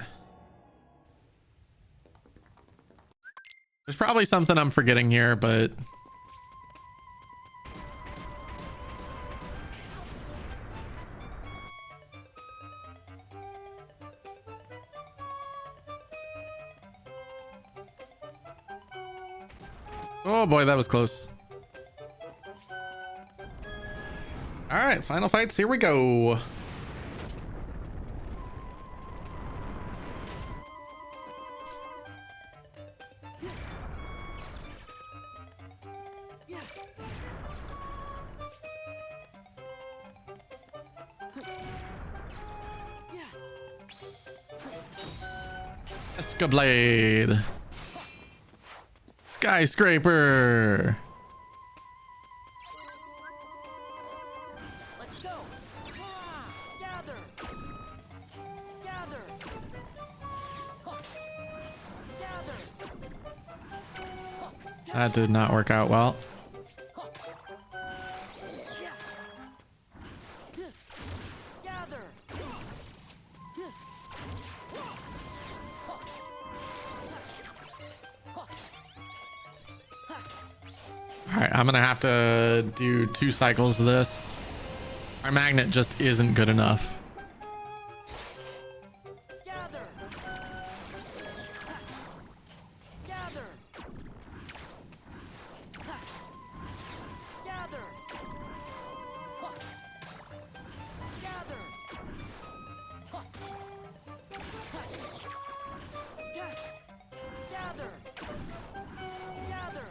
There's probably something I'm forgetting here, but oh boy, that was close. All right, final fights, here we go. Escablade. Skyscraper. Let's go. Gather. Gather. Gather. That did not work out well. Gather. All right, I'm gonna have to do 2 cycles of this. Our magnet just isn't good enough. Gather. Gather. Gather. Gather. Gather. Gather.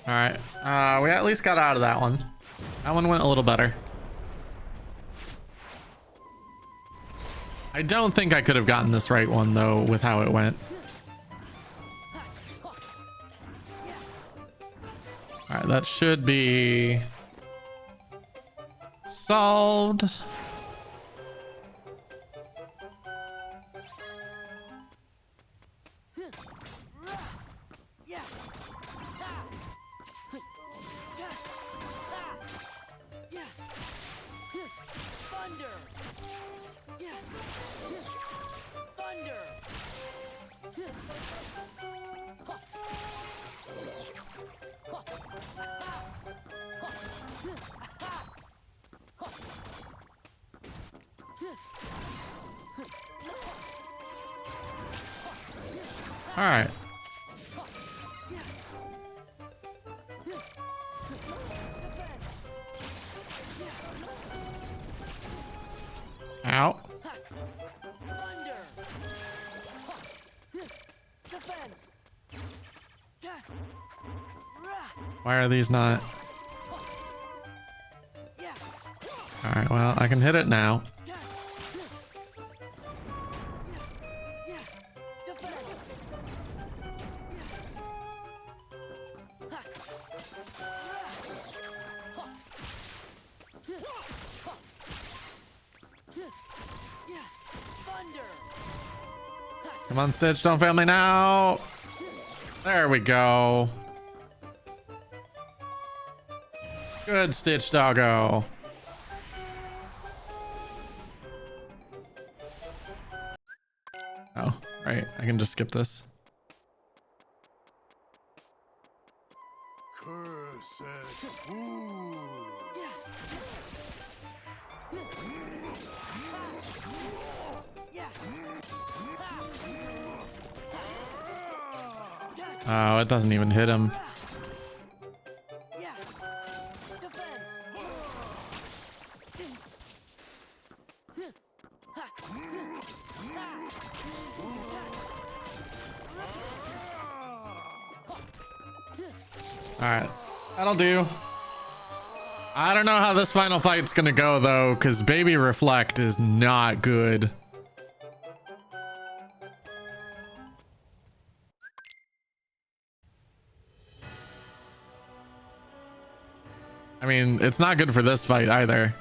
All right, we at least got out of that one. That one went a little better. I don't think I could have gotten this right one though with how it went. All right, that should be solved. Yeah. Yeah. Thunder. Yeah. Thunder. All right. Ow. Thunder. Why are these not? Yeah. All right, well, I can hit it now. Yeah. Defend. Yeah. Thunder. Come on, Stitch, don't fail me now. There we go. Good Stitch doggo. Oh, right. I can just skip this. Cursed fool. Yeah. Oh, it doesn't even hit him. Yeah. Defense. All right, that'll do. I don't know how this final fight's gonna go though, because Baby Reflect is not good. I mean, it's not good for this fight either.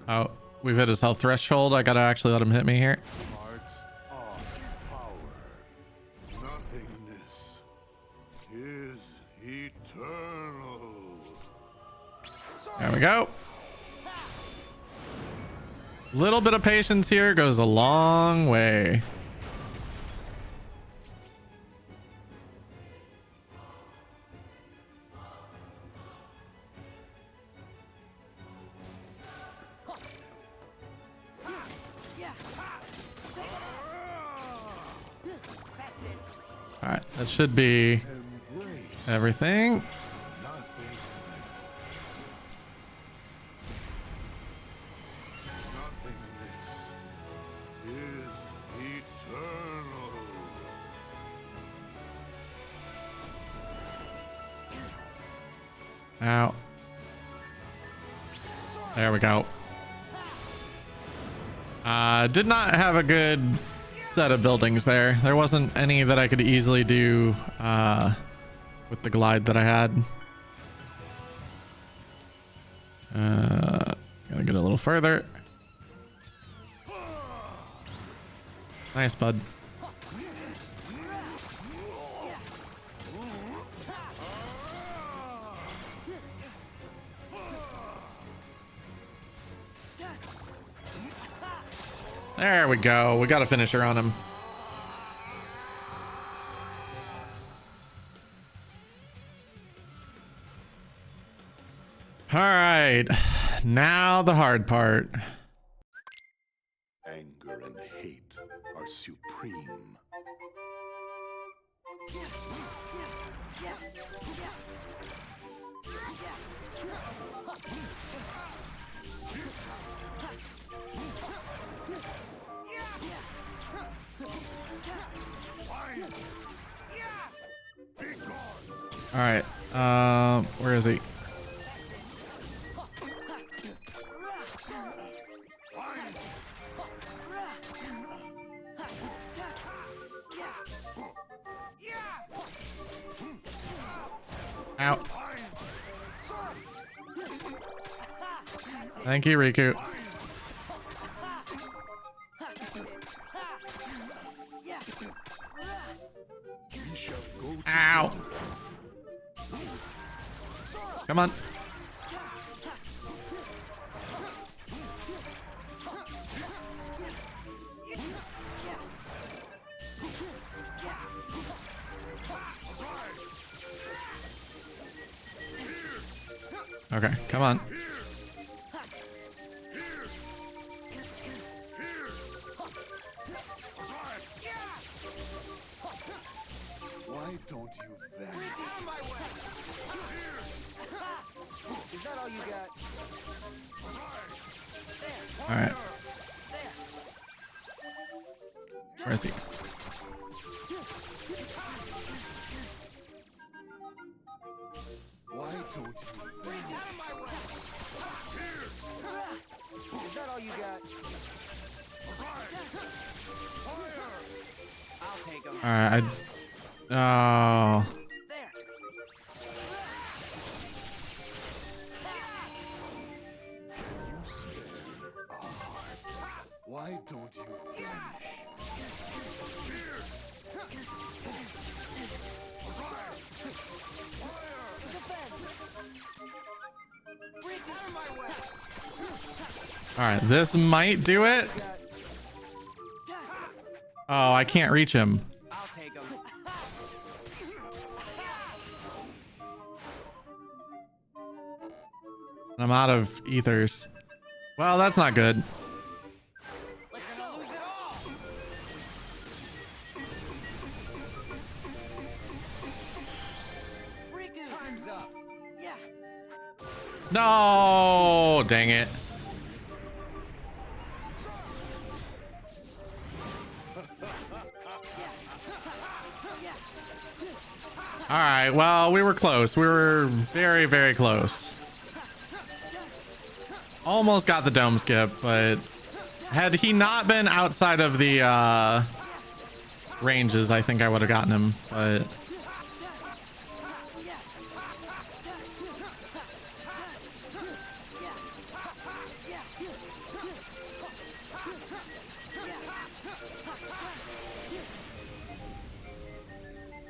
Oh, we've hit his health threshold. I gotta actually let him hit me here. Hearts are power. Nothingness is eternal. There we go. Little bit of patience here goes a long way. That's it. All right, that should be Embrace everything. nothing. Nothingness is eternal. Out. There we go. Did not have a good set of buildings there. There wasn't any that I could easily do with the glide that I had. Gotta get a little further. Nice, bud. There we go. We got a finisher on him. All right. Now the hard part. Anger and hate are supreme. All right. Where is he? Out. Thank you, Riku. We shall go Ow. Come on. Okay, come on. don't you vanish? Is that all you got? All right. Where is he? Why don't you vanish? Is that all you got? I'll take him. All right. Oh. There. You spare a heart. Why don't you vanish? All right. This might do it. Oh, I can't reach him. I'll take him. I'm out of ethers. Well, that's not good. Let's go. Lose it all. Riku. Time's up. Yeah. No, dang it. All right, well, we were close. We were very, very close. Almost got the dome skip, but had he not been outside of the ranges, I think I would have gotten him, but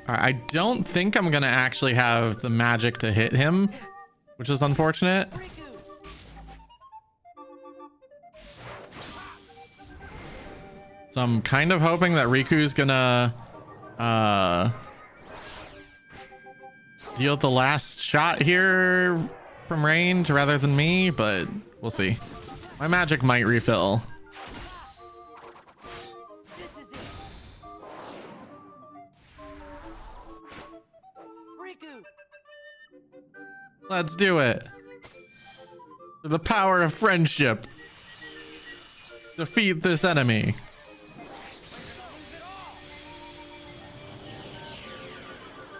all right, I don't think I'm gonna actually have the magic to hit him, which is unfortunate. Riku. So I'm kind of hoping that Riku's gonna deal the last shot here from range rather than me, but we'll see. My magic might refill. This is it. Riku. Let's do it. The power of friendship. Defeat this enemy.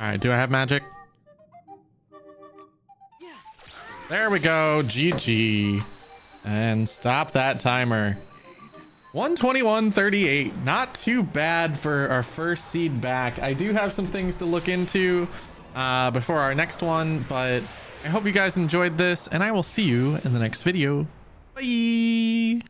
All right, do I have magic? There we go. GG. And stop that timer. 121.38. Not too bad for our first seed back. I do have some things to look into before our next one, but I hope you guys enjoyed this, and I will see you in the next video. Bye.